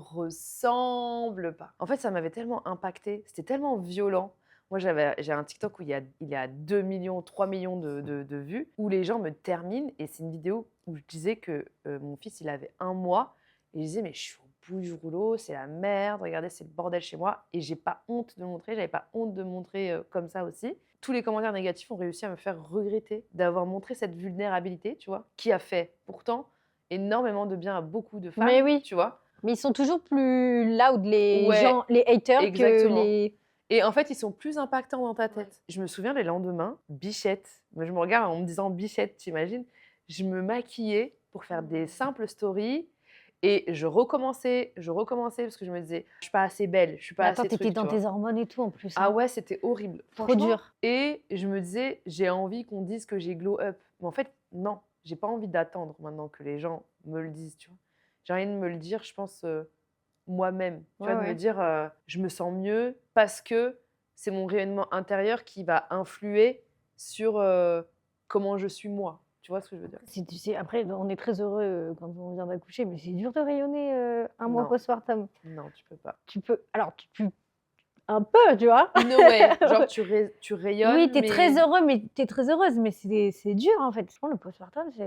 ressemble pas. En fait, ça m'avait tellement impacté, c'était tellement violent. Moi, j'ai un TikTok où il y a 2 millions, 3 millions de vues, où les gens me terminent. Et c'est une vidéo où je disais que mon fils, il avait 1 mois. Et je disais, mais je suis au bout du rouleau, c'est la merde, regardez, c'est le bordel chez moi. Et j'ai pas honte de le montrer, j'avais pas honte de montrer comme ça aussi. Tous les commentaires négatifs ont réussi à me faire regretter d'avoir montré cette vulnérabilité, tu vois, qui a fait pourtant énormément de bien à beaucoup de femmes, Mais oui. tu vois. Mais ils sont toujours plus loud, les Ouais, gens, les haters, exactement. que les. Et en fait, ils sont plus impactants dans ta tête. Je me souviens les lendemains, Bichette. Moi, je me regarde en me disant Bichette, t'imagines? Je me maquillais pour faire des simples stories et je recommençais parce que je me disais, je suis pas assez belle, je suis pas Attends, assez t'étais truc, dans tu vois. tes hormones et tout en plus. Ah hein. ouais, c'était horrible. Trop Franchement. dur. Et je me disais, j'ai envie qu'on dise que j'ai glow up. Mais en fait, non, j'ai pas envie d'attendre maintenant que les gens me le disent, tu vois. J'ai envie de me le dire, je pense, moi-même. Tu vois, de me dire, je me sens mieux parce que c'est mon rayonnement intérieur qui va influer sur comment je suis moi. Tu vois ce que je veux dire? Tu sais, après, on est très heureux quand on vient d'accoucher, mais c'est dur de rayonner un mois Non. postpartum. Non, tu peux pas. Tu peux. Alors, un peu, tu vois. In a way, genre tu rayonnes. Oui, t'es mais... très heureux, mais t'es très heureuse, mais c'est dur en fait. Franchement, le postpartum, c'est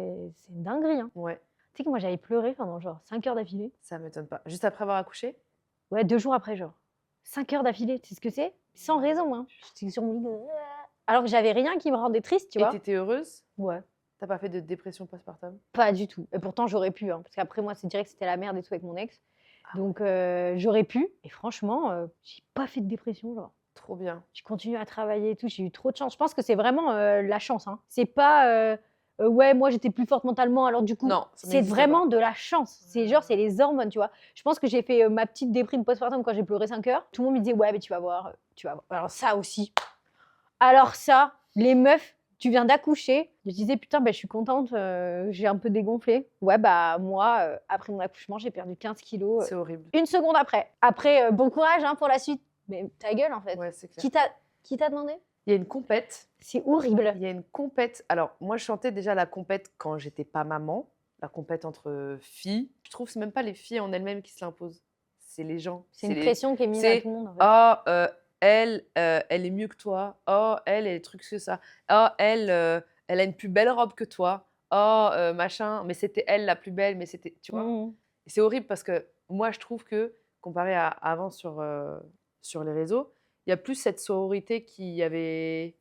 une dinguerie. Hein. Ouais, Tu sais que moi, j'avais pleuré pendant genre 5 heures d'affilée. ça m'étonne pas. Juste après avoir accouché? Ouais, 2 jours après, genre. 5 heures d'affilée, tu sais ce que c'est? Sans raison, hein. J'étais sur mon lit. Alors que j'avais rien qui me rendait triste, tu Et vois. t'étais heureuse? Ouais. T'as pas fait de dépression postpartum? Pas du tout. Et pourtant, j'aurais pu. Hein, parce qu'après, moi, c'est direct que c'était la merde et tout avec mon ex. Donc, j'aurais pu. Et franchement, j'ai pas fait de dépression. Genre. Trop bien. J'ai continué à travailler et tout. J'ai eu trop de chance. Je pense que c'est vraiment la chance. Hein. C'est pas, ouais, moi, j'étais plus forte mentalement. Alors, du coup, Non, ça c'est n'existe vraiment de la chance. C'est genre, c'est les hormones, tu vois. Je pense que j'ai fait ma petite déprime postpartum quand j'ai pleuré 5 heures. Tout le monde me disait, ouais, mais tu vas voir. Tu vas voir. Alors, ça aussi. Alors, ça, les meufs, tu viens d'accoucher. Je disais, putain, je suis contente, j'ai un peu dégonflé. Ouais, bah, moi, après mon accouchement, j'ai perdu 15 kilos. C'est horrible. 1 seconde après. Après, bon courage hein, pour la suite. Mais ta gueule, en fait. Ouais, c'est clair. Qui t'a demandé? Il y a une compète. C'est horrible. Il y a une compète. Alors, moi, je chantais déjà la compète quand j'étais pas maman. La compète entre filles. Je trouve que c'est même pas les filles en elles-mêmes qui se l'imposent. C'est les gens. C'est une les... pression qui est mise c'est- à tout le monde, en fait. Oh, elle est mieux que toi. Oh, elle est truc que ça. Oh, elle a une plus belle robe que toi. Oh, machin. Mais c'était elle la plus belle. Mais c'était, tu vois. Mmh. Et c'est horrible parce que moi, je trouve que, comparé à avant sur les réseaux, il y a plus cette sororité qu'il y avait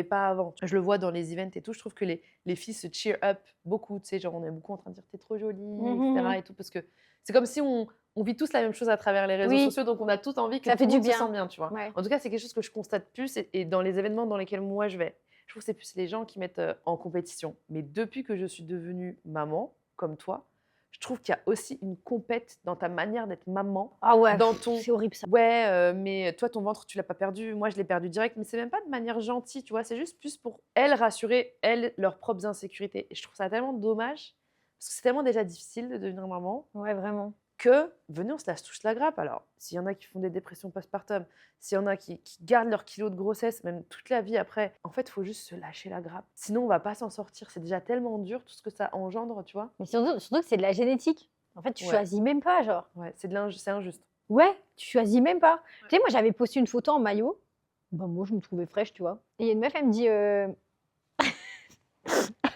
pas avant. Je le vois dans les events et tout. Je trouve que les filles se cheer up beaucoup. Tu sais, genre, on est beaucoup en train de dire « t'es trop jolie etc. Et tout, parce que c'est comme si on vit tous la même chose à travers les réseaux Oui. sociaux, donc on a tous envie que Ça tout fait le du monde se bien. sente bien, tu vois. Ouais. En tout cas, c'est quelque chose que je constate plus et dans les événements dans lesquels moi je vais. Je trouve que c'est plus les gens qui mettent en compétition. Mais depuis que je suis devenue maman, comme toi, je trouve qu'il y a aussi une compète dans ta manière d'être maman. Ah ouais, Dans ton- c'est horrible ça. Ouais, mais toi, ton ventre, tu l'as pas perdu. Moi, je l'ai perdu direct. Mais c'est même pas de manière gentille, tu vois. C'est juste plus pour elles rassurer, elles, leurs propres insécurités. Et je trouve ça tellement dommage. Parce que c'est tellement déjà difficile de devenir maman Ouais, vraiment. que, venez, on se touche la grappe. Alors, s'il y en a qui font des dépressions postpartum, s'il y en a qui gardent leurs kilos de grossesse, même toute la vie après, en fait, il faut juste se lâcher la grappe. Sinon, on va pas s'en sortir. C'est déjà tellement dur, tout ce que ça engendre, tu vois. Mais surtout que c'est de la génétique. En fait, tu Ouais. choisis même pas, genre. Ouais, c'est injuste. Ouais, tu choisis même pas. Tu sais, moi, j'avais posté une photo en maillot. Bah, moi, je me trouvais fraîche, tu vois. Et il y a une meuf, elle me dit...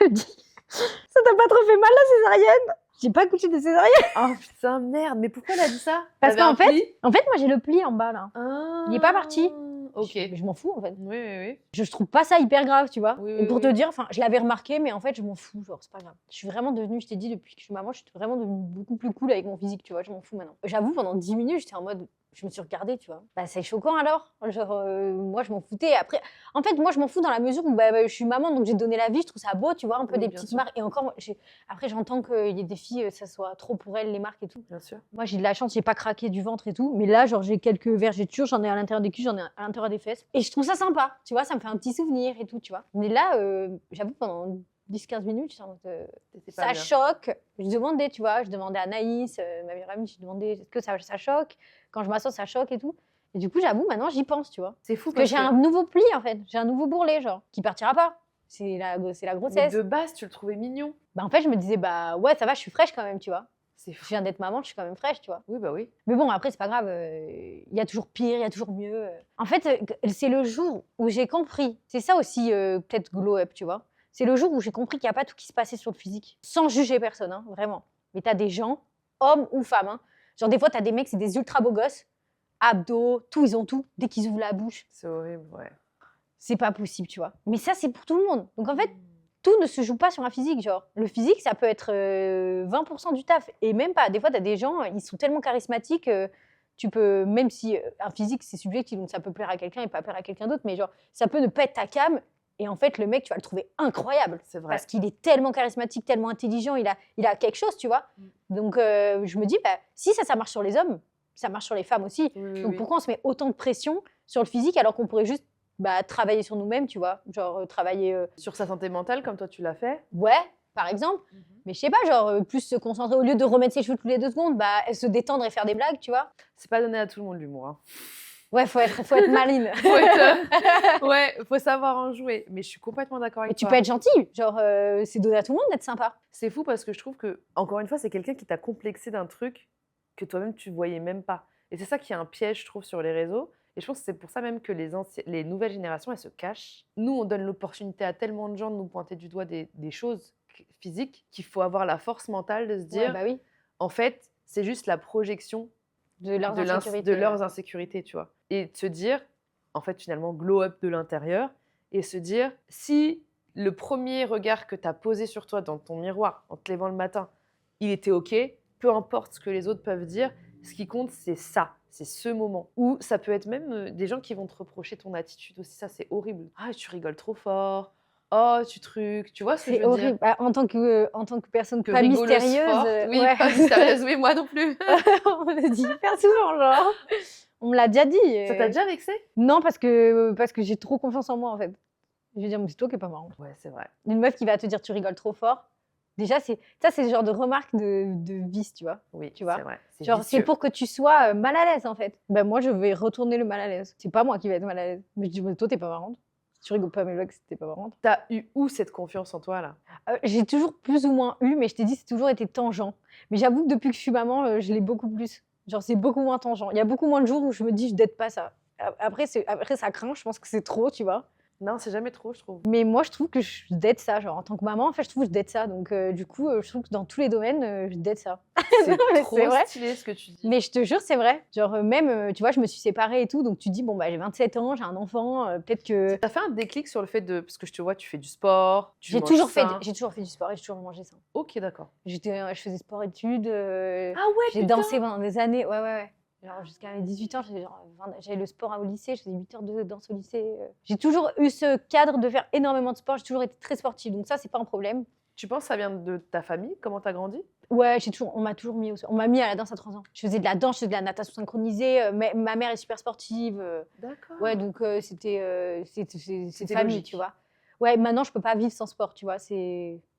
Elle me dit, ça t'a pas trop fait mal, la césarienne? J'ai pas couché de césarienne. Oh putain, merde, mais pourquoi elle a dit ça? Parce T'avais qu'en un fait, pli moi j'ai le pli en bas là. Ah, Il est pas parti. Ok. Je m'en fous en fait. Oui, oui, oui. Je trouve pas ça hyper grave, tu vois. Oui, Et oui, pour te oui. dire, enfin, je l'avais remarqué, mais en fait, je m'en fous, genre, c'est pas grave. Je suis vraiment devenue, je t'ai dit, depuis que je suis maman, je suis vraiment devenue beaucoup plus cool avec mon physique, tu vois, je m'en fous maintenant. J'avoue, pendant 10 minutes, j'étais en mode, je me suis regardée, tu vois. Bah, c'est choquant alors. Genre, moi, je m'en foutais. Après, en fait, moi, je m'en fous dans la mesure où je suis maman, donc j'ai donné la vie, je trouve ça beau, tu vois, un peu Oui, des bien petites sûr. marques. Et encore, après, j'entends qu'il y a des filles, ça soit trop pour elles, les marques et tout. Bien sûr. Moi, j'ai de la chance, j'ai pas craqué du ventre et tout. Mais là, genre, j'ai quelques vergetures, j'en ai à l'intérieur des cuisses, j'en ai à l'intérieur des fesses. Et je trouve ça sympa, tu vois, ça me fait un petit souvenir et tout, tu vois. Mais là, j'avoue, pendant 10-15 minutes, j'étais en mode, T'étais pas ça bien. choque. Je demandais, tu vois, je demandais à Naïs, ma meilleure amie, je demandais, est-ce que ça choque? Quand je m'assois, ça choque et tout. Et du coup, j'avoue, maintenant, j'y pense, tu vois. C'est fou Parce que j'ai un nouveau pli, en fait. J'ai un nouveau bourrelet, genre, qui partira pas. C'est la Mais grossesse. de base, tu le trouvais mignon. Bah, en fait, je me disais, bah ouais, ça va, je suis fraîche quand même, tu vois. C'est Je fou. viens d'être maman, je suis quand même fraîche, tu vois. Oui, bah oui. Mais bon, après, c'est pas grave. Il y a toujours pire, il y a toujours mieux. En fait, c'est le jour où j'ai compris. C'est ça aussi, peut-être glow up, tu vois. C'est le jour où j'ai compris qu'il n'y a pas tout qui se passait sur le physique. Sans juger personne, hein, vraiment. Mais t'as des gens, hommes ou femmes. Hein. Genre, des fois, t'as des mecs, c'est des ultra beaux gosses. Abdos, tout, ils ont tout. Dès qu'ils ouvrent la bouche, C'est horrible, ouais. c'est pas possible, tu vois. Mais ça, c'est pour tout le monde. Donc, en fait, tout ne se joue pas sur un physique, genre. Le physique, ça peut être 20% du taf. Et même pas. Des fois, tu as des gens, ils sont tellement charismatiques, tu peux, même si un physique, c'est subjectif, donc ça peut plaire à quelqu'un et pas plaire à quelqu'un d'autre, mais genre, ça peut ne pas être ta cam. Et en fait, le mec, tu vas le trouver incroyable. C'est vrai. Parce qu'il est tellement charismatique, tellement intelligent, il a quelque chose, tu vois. Donc, je me dis, bah, si ça marche sur les hommes, ça marche sur les femmes aussi. Oui, oui, Donc, oui. pourquoi on se met autant de pression sur le physique alors qu'on pourrait juste travailler sur nous-mêmes, tu vois. Genre, travailler... Sur sa santé mentale, comme toi, tu l'as fait. Ouais, par exemple. Mais je sais pas, genre, plus se concentrer, au lieu de remettre ses cheveux tous les 2 secondes, se détendre et faire des blagues, tu vois. C'est pas donné à tout le monde, l'humour. Hein. Ouais, faut être maline. Ouais, faut savoir en jouer. Mais je suis complètement d'accord avec Et tu toi. peux être gentil, genre, c'est donné à tout le monde d'être sympa. C'est fou parce que je trouve que, encore une fois, c'est quelqu'un qui t'a complexé d'un truc que toi-même, tu voyais même pas. Et c'est ça qui est un piège, je trouve, sur les réseaux. Et je pense que c'est pour ça même que les nouvelles générations, elles se cachent. Nous, on donne l'opportunité à tellement de gens de nous pointer du doigt des choses physiques qu'il faut avoir la force mentale de se dire, Ouais, bah oui, en fait, c'est juste la projection de leurs de insécurités. leurs insécurités, tu vois. Et de se dire, en fait, finalement, glow up de l'intérieur et se dire, si le premier regard que tu as posé sur toi dans ton miroir en te levant le matin, il était OK, peu importe ce que les autres peuvent dire, ce qui compte, c'est ça, c'est ce moment. Ou ça peut être même des gens qui vont te reprocher ton attitude aussi, ça, c'est horrible. Ah, tu rigoles trop fort. Oh, tu trucs, tu vois ce que je C'est veux horrible. dire? Bah, en tant que personne Que pas rigoleuse mystérieuse. forte. Oui, ouais. pas mystérieuse, oui, moi non plus. On me le dit hyper souvent, genre. On me l'a déjà dit. Ça t'a déjà vexé? Non, parce que j'ai trop confiance en moi, en fait. Je vais dire, mais c'est toi qui est pas marrant. Ouais, c'est vrai. Une meuf qui va te dire, tu rigoles trop fort. Déjà, c'est le genre de remarque de vice, tu vois. Oui, Tu vois. c'est vrai. C'est Genre, c'est vicieux. pour que tu sois mal à l'aise, en fait. Ben, moi, je vais retourner le mal à l'aise. C'est pas moi qui vais être mal à l'aise. Mais je dis, mais toi, t'es pas marrante. Tu rigoles pas, mes blagues, t'es pas marrante. T'as eu où cette confiance en toi, là? J'ai toujours plus ou moins eu, mais je t'ai dit, c'est toujours été tangent. Mais j'avoue que depuis que je suis maman, je l'ai beaucoup plus. Genre, c'est beaucoup moins tangent. Il y a beaucoup moins de jours où je me dis, je date pas ça. Après, ça craint, je pense que c'est trop, tu vois. Non, c'est jamais trop, je trouve. Mais moi, je trouve que je date ça. Genre, en tant que maman, en fait, je trouve que je date ça. Donc, du coup, je trouve que dans tous les domaines, je date ça. C'est Non, mais trop c'est vrai. stylé ce que tu dis. Mais je te jure, c'est vrai. Genre, même, tu vois, je me suis séparée et tout. Donc, tu dis, bon, bah, j'ai 27 ans, j'ai un enfant. Peut-être que. T'as fait un déclic sur le fait de... Parce que je te vois, tu fais du sport, tu J'ai manges toujours fait sain. du sport et j'ai toujours mangé ça. Ok, d'accord. Je faisais sport-études. Ah ouais, J'ai putain. dansé pendant des années. Ouais. Genre, jusqu'à mes 18 ans, j'avais le sport au lycée. Je faisais 8 heures de danse au lycée. J'ai toujours eu ce cadre de faire énormément de sport. J'ai toujours été très sportive. Donc, ça, c'est pas un problème. Tu penses que ça vient de ta famille? Comment t'as grandi? Ouais, on m'a toujours mis on m'a mis à la danse à 3 ans. Je faisais de la danse, je faisais de la natation synchronisée. Ma mère est super sportive. D'accord. Ouais, donc c'était C'était famille, logique. tu vois. Ouais, maintenant, je peux pas vivre sans sport, tu vois.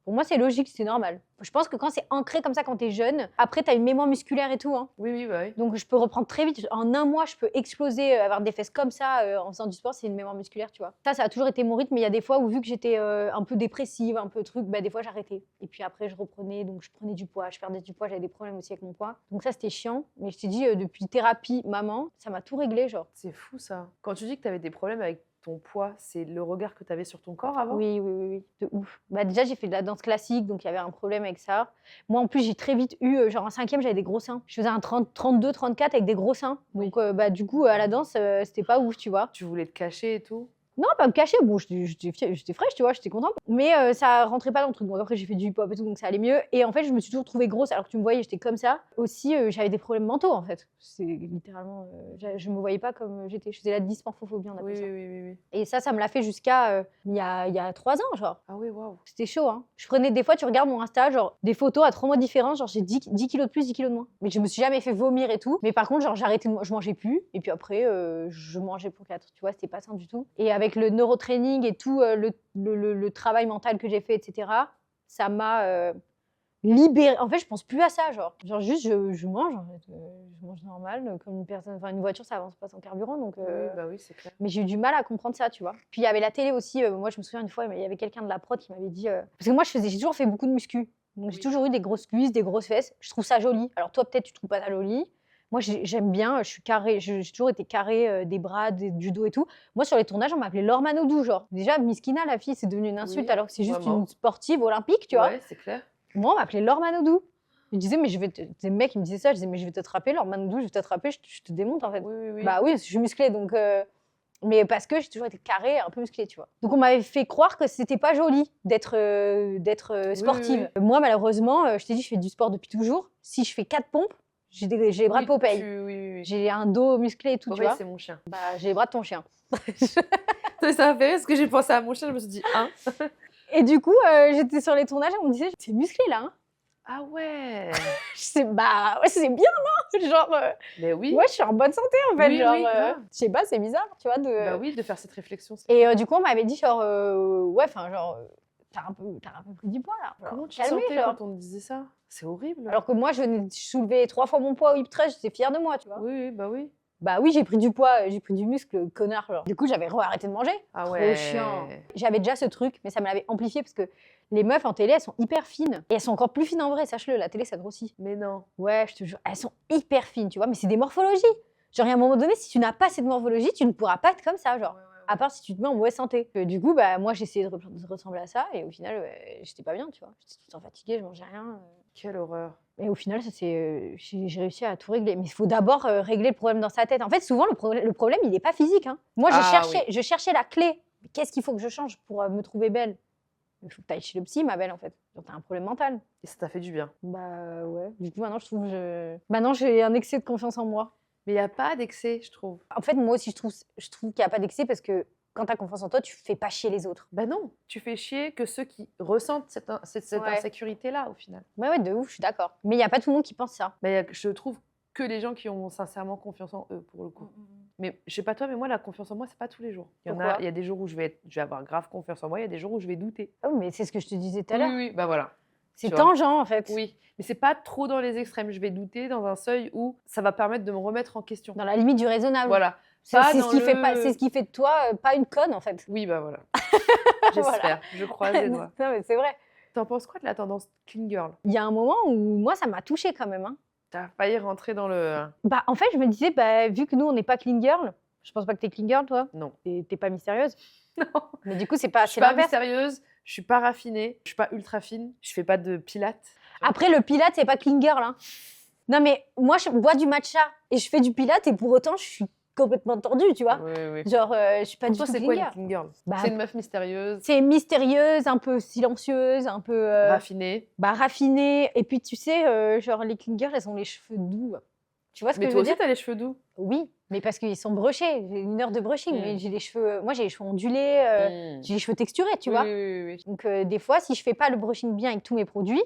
Pour moi, c'est logique, c'est normal. Je pense que quand c'est ancré comme ça, quand t'es jeune, après, t'as une mémoire musculaire et tout. Hein. Oui, bah oui. Donc, je peux reprendre très vite. En un mois, je peux exploser, avoir des fesses comme ça en faisant du sport. C'est une mémoire musculaire, tu vois. Ça a toujours été mon rythme. Mais il y a des fois où, vu que j'étais un peu dépressive, un peu truc, des fois, j'arrêtais. Et puis après, je reprenais. Donc, je prenais du poids. Je perdais du poids. J'avais des problèmes aussi avec mon poids. Donc, ça, c'était chiant. Mais je t'ai dit, depuis thérapie, maman, ça m'a tout réglé, genre. C'est fou, ça. Quand tu dis que t'avais des problèmes avec ton poids, c'est le regard que tu avais sur ton corps avant? Oui, de ouf. Bah, déjà, j'ai fait de la danse classique, donc il y avait un problème avec ça. Moi, en plus, j'ai très vite eu, genre en 5e, j'avais des gros seins. Je faisais un 30, 32, 34 avec des gros seins. Donc, bah, du coup, à la danse, c'était pas ouf, tu vois. Tu voulais te cacher et tout? Non, pas me cacher. Bon, j'étais fraîche, tu vois, j'étais contente. Mais ça rentrait pas dans le truc. Donc après, j'ai fait du hip-hop et tout, donc ça allait mieux. Et en fait, je me suis toujours trouvée grosse alors que tu me voyais, j'étais comme ça. Aussi, j'avais des problèmes mentaux, en fait. C'est littéralement... je me voyais pas comme j'étais. Je faisais la dysmorphophobie, on appelle ça. Oui. Et ça me l'a fait jusqu'à il y a 3 ans, genre. Ah oui, waouh. C'était chaud, hein. Je prenais des fois, tu regardes mon Insta, genre des photos à 3 mois différents, genre j'ai 10 kilos de plus, 10 kilos de moins. Mais je me suis jamais fait vomir et tout. Mais par contre, genre j'arrêtais, je mangeais plus. Et puis après, je mangeais pour 4. Tu vois, c'était pas sain du tout. Et avec le neurotraining et tout, le travail mental que j'ai fait, etc., ça m'a libérée. En fait, je pense plus à ça, genre juste je mange, en fait. Je mange normal, comme une personne. Enfin, une voiture, ça avance pas sans carburant, donc. Oui, bah oui, c'est clair. Mais j'ai eu du mal à comprendre ça, tu vois. Puis il y avait la télé aussi. Moi, je me souviens une fois, il y avait quelqu'un de la prod qui m'avait dit... Parce que moi, j'ai toujours fait beaucoup de muscu. Donc, j'ai toujours eu des grosses cuisses, des grosses fesses. Je trouve ça joli. Alors, toi, peut-être, tu trouves pas ça joli. Moi, j'aime bien. Je suis carrée. J'ai toujours été carrée des bras, du dos et tout. Moi, sur les tournages, on m'appelait Laure Manodou, genre. Déjà, Miskina, la fille, c'est devenu une insulte Oui, alors que c'est juste vraiment. une sportive olympique, tu vois. Ouais, c'est clair. Moi, on m'appelait Laure Manodou. Je disais, mais des mecs qui me disaient ça, je disais, mais je vais t'attraper, Laure Manodou, je vais t'attraper, je te démonte, en fait. Oui. Bah oui, je suis musclée, donc... Mais parce que j'ai toujours été carrée, un peu musclée, tu vois. Donc on m'avait fait croire que c'était pas joli d'être sportive. Oui. Moi, malheureusement, je t'ai dit, je fais du sport depuis toujours. Si je fais 4 pompes, j'ai les bras de Popeye. Oui. J'ai un dos musclé et tout, tu Popeye, vois. c'est mon chien. Bah, j'ai les bras de ton chien. Ça m'a fait rire parce que j'ai pensé à mon chien, je me suis dit, hein? Et du coup, j'étais sur les tournages, on me disait, t'es musclée là, hein. Ah ouais. Je sais, bah, ouais, c'est bien, non? Genre, Mais oui. ouais, je suis en bonne santé, en fait. Oui, genre, grave. je sais pas, c'est bizarre, tu vois. Bah oui, de faire cette réflexion. Et du coup, on m'avait dit, genre, ouais, enfin, genre, t'as un peu pris du poids, là. Genre, Comment tu te calmez, sentais genre. quand on te disait ça? C'est horrible. Alors que moi, je venais de soulever 3 fois mon poids au hip thrust, j'étais fière de moi, tu vois. Oui, bah oui. Bah oui, j'ai pris du poids, j'ai pris du muscle, connard, genre. Du coup, j'avais arrêté de manger. Ah Trop ouais. chiant. J'avais déjà ce truc, mais ça me l'avait amplifié parce que les meufs en télé, elles sont hyper fines. Et elles sont encore plus fines en vrai, sache-le, la télé, ça grossit. Mais non. Ouais, je te jure, elles sont hyper fines, tu vois, mais c'est des morphologies. Genre, à un moment donné, si tu n'as pas cette morphologie, tu ne pourras pas être comme ça, genre. À part si tu te mets en mauvaise santé. Du coup, bah, moi, j'essayais de ressembler à ça, et au final, j'étais pas bien, tu vois. J'étais tout le temps fatiguée, je mangeais rien. Quelle horreur. Et au final, ça j'ai réussi à tout régler. Mais il faut d'abord régler le problème dans sa tête. En fait, souvent, le problème, il n'est pas physique, hein. Moi, je cherchais la clé. Qu'est-ce qu'il faut que je change pour me trouver belle? Il faut que tu ailles chez le psy, ma belle, en fait. Donc, tu as un problème mental. Et ça t'a fait du bien. Bah ouais. Du coup, maintenant, j'ai un excès de confiance en moi. Mais il n'y a pas d'excès, je trouve. En fait, moi aussi, je trouve qu'il n'y a pas d'excès parce que quand tu as confiance en toi, tu fais pas chier les autres. Bah non, tu fais chier que ceux qui ressentent cette Ouais. insécurité-là, au final. Ouais, de ouf, je suis d'accord. Mais il n'y a pas tout le monde qui pense ça. Mais je trouve que les gens qui ont sincèrement confiance en eux, pour le coup. Mais je sais pas toi, mais moi, la confiance en moi, c'est pas tous les jours. Pourquoi Il y a des jours où je vais avoir grave confiance en moi, il y a des jours où je vais douter. Oh, mais c'est ce que je te disais tout à l'heure. Oui, bah voilà. C'est tu vois. tangent, en fait. Oui, mais c'est pas trop dans les extrêmes. Je vais douter dans un seuil où ça va permettre de me remettre en question. Dans la limite du raisonnable. Voilà. C'est Pas ce dans qui fait le- pas, c'est ce qui fait de toi pas une conne, en fait. Oui, bah voilà. J'espère, je croise les doigts. Non, mais c'est vrai. T'en penses quoi de la tendance clean girl? Il y a un moment où moi, ça m'a touchée quand même, hein. T'as failli rentrer dans le... Bah, en fait, je me disais, bah, vu que nous, on n'est pas clean girl, je pense pas que t'es clean girl, toi. Non. T'es pas mystérieuse. Non. Mais du coup, c'est Je suis c'est pas l'inverse. mystérieuse, je suis pas raffinée, je suis pas ultra fine, je fais pas de pilates. Après, le pilate, c'est pas clean girl, hein. Non, mais moi, je bois du matcha et je fais du pilate et pour autant, je suis complètement tordue, tu vois. Oui. Genre, je suis pas Pour du toi, tout c'est clean quoi girl. une clean girl? Bah, C'est une meuf mystérieuse, C'est mystérieuse, un peu silencieuse, un peu raffinée. raffinée. Et puis, tu sais, genre, les clean girls, elles ont les cheveux doux. Tu vois ce Mais que je toi veux aussi, dire? t'as les cheveux doux. Oui, mais parce qu'ils sont brochés. J'ai 1 heure de brushing, Mm. mais j'ai les cheveux... Moi, j'ai les cheveux ondulés, j'ai les cheveux texturés, tu vois. Oui. Donc, des fois, si je fais pas le brushing bien avec tous mes produits,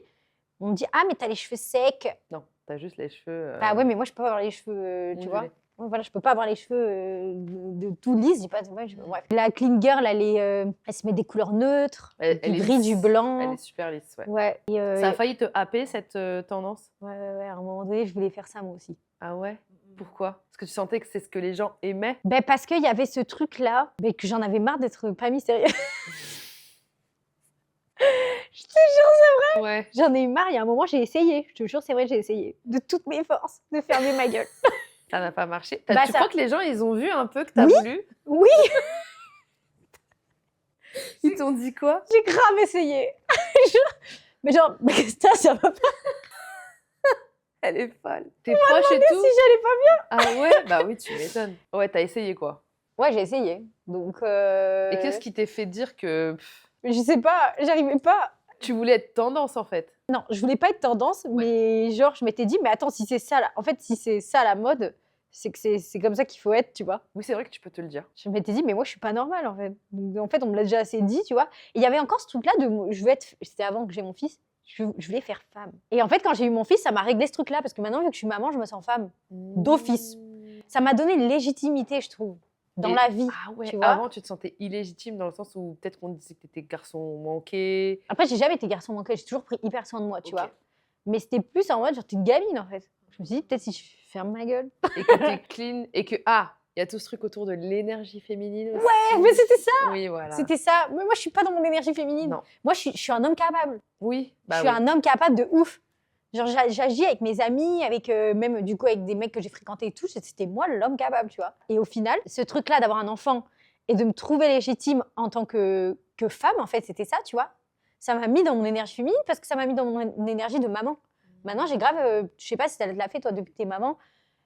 on me dit « Ah, mais t'as les cheveux secs !» Non, t'as juste les cheveux... Ah ouais, mais moi, je peux pas avoir les cheveux, tu vois. ondulés. Ouais, voilà, je peux pas avoir les cheveux de tout lisses. Je dis pas, ouais, bref. La clean girl, elle se met des couleurs neutres, Elle du est gris, lisse. du blanc. Elle est super lisse, ouais. Ouais. Et, Ça a failli te happer, cette tendance? ouais, à un moment donné, je voulais faire ça moi aussi. Ah ouais? Pourquoi? Parce que tu sentais que c'est ce que les gens aimaient? Ben, parce qu'il y avait ce truc-là, ben, que j'en avais marre d'être pas mystérieuse. Je te jure, Ouais. j'en ai eu marre. Il y a un moment, j'ai essayé. Je te jure, c'est vrai, j'ai essayé de toutes mes forces de fermer ma gueule. Ça n'a pas marché. Bah, Tu ça- crois que les gens, ils ont vu un peu que t'as Oui. voulu? Oui. Ils t'ont dit quoi? J'ai grave essayé. Mais genre, mais ça va pas Elle est folle. T'es proche et tout? si j'allais pas. Ah ouais? Bah oui, tu m'étonnes. Ouais, t'as essayé quoi. Ouais, j'ai essayé. Donc, Et qu'est-ce qui t'est fait dire que je sais pas, j'arrivais pas. tu voulais être tendance en fait? Non, je voulais pas être tendance, mais genre, je m'étais dit, mais attends, si c'est ça, en fait, si c'est ça la mode, c'est que c'est comme ça qu'il faut être, tu vois. Oui, c'est vrai que tu peux te le dire. Je m'étais dit, mais moi, je suis pas normale, en fait. Donc, en fait, on me l'a déjà assez dit, tu vois. Et il y avait encore ce truc-là de, je veux être, c'était avant que j'ai mon fils, je voulais faire femme. Et en fait, quand j'ai eu mon fils, ça m'a réglé ce truc-là, parce que maintenant, vu que je suis maman, je me sens femme. D'office. Ça m'a donné une légitimité, je trouve, dans Et- la vie. Ah ouais, tu vois. avant tu te sentais illégitime dans le sens où peut-être qu'on disait que t'étais garçon manqué. Après, j'ai jamais été garçon manqué, j'ai toujours pris hyper soin de moi, tu Ok. vois. Mais c'était plus en mode, genre, t'es une gamine, en fait. Je me suis dit, peut-être si je ferme ma gueule. Et que t'es clean et que il y a tout ce truc autour de l'énergie féminine aussi. Ouais, mais c'était ça. Oui, voilà. C'était ça. Mais moi, je suis pas dans mon énergie féminine. Non. Moi, je suis un homme capable. Oui, Je bah suis oui. un homme capable de ouf. Genre, j'agis avec mes amis, avec même du coup avec des mecs que j'ai fréquentés et tout. C'était moi l'homme capable, tu vois. Et au final, ce truc-là d'avoir un enfant et de me trouver légitime en tant que femme, en fait, c'était ça, tu vois. Ça m'a mis dans mon énergie féminine parce que ça m'a mis dans mon énergie de maman. Maintenant, j'ai grave, je sais pas si tu l'as fait toi depuis que t'es maman.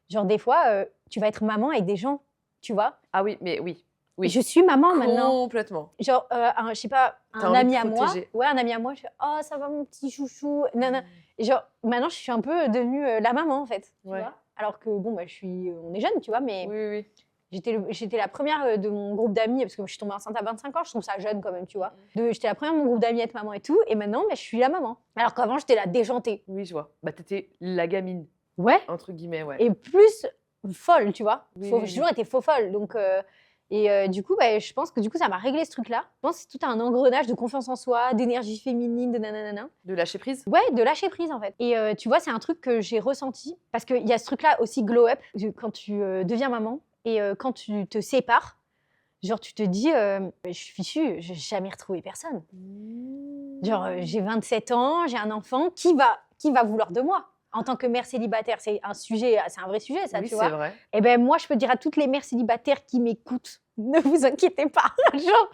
Genre des fois, tu vas être maman avec des gens, tu vois. Ah oui, mais oui. Oui. Je suis maman maintenant. Complètement. Genre, je sais pas, T'as un envie de ami à moi. protéger. Ouais, un ami à moi, je fais « Oh, ça va mon petit chouchou ?» Nana. Et genre, maintenant, je suis un peu devenue la maman, en fait. Tu Ouais. vois. Alors que, bon, bah, on est jeunes, tu vois, mais Oui, oui. j'étais la première de mon groupe d'amis, parce que je suis tombée enceinte à 25 ans, je trouve ça jeune quand même, tu vois. J'étais la première de mon groupe d'amis à être maman et tout, et maintenant, bah, je suis la maman. Alors qu'avant, j'étais la déjantée. Oui, je vois. Bah t'étais la gamine, Ouais. entre guillemets, ouais. Et plus folle, tu vois. Oui, J'ai oui, toujours été faux folle. Donc, du coup, bah, je pense que du coup, ça m'a réglé ce truc-là. Je pense que c'est tout un engrenage de confiance en soi, d'énergie féminine, de nanana. De lâcher prise. Ouais, de lâcher prise en fait. Et tu vois, c'est un truc que j'ai ressenti parce qu'il y a ce truc-là aussi glow up quand tu deviens maman et quand tu te sépares. Genre, tu te dis, je suis fichue, j'ai jamais retrouvé personne. Genre, j'ai 27 ans, j'ai un enfant, qui va vouloir de moi? En tant que mère célibataire, c'est un vrai sujet, ça, Oui, tu c'est vois. vrai. Eh ben moi, je peux dire à toutes les mères célibataires qui m'écoutent, ne vous inquiétez pas. Genre,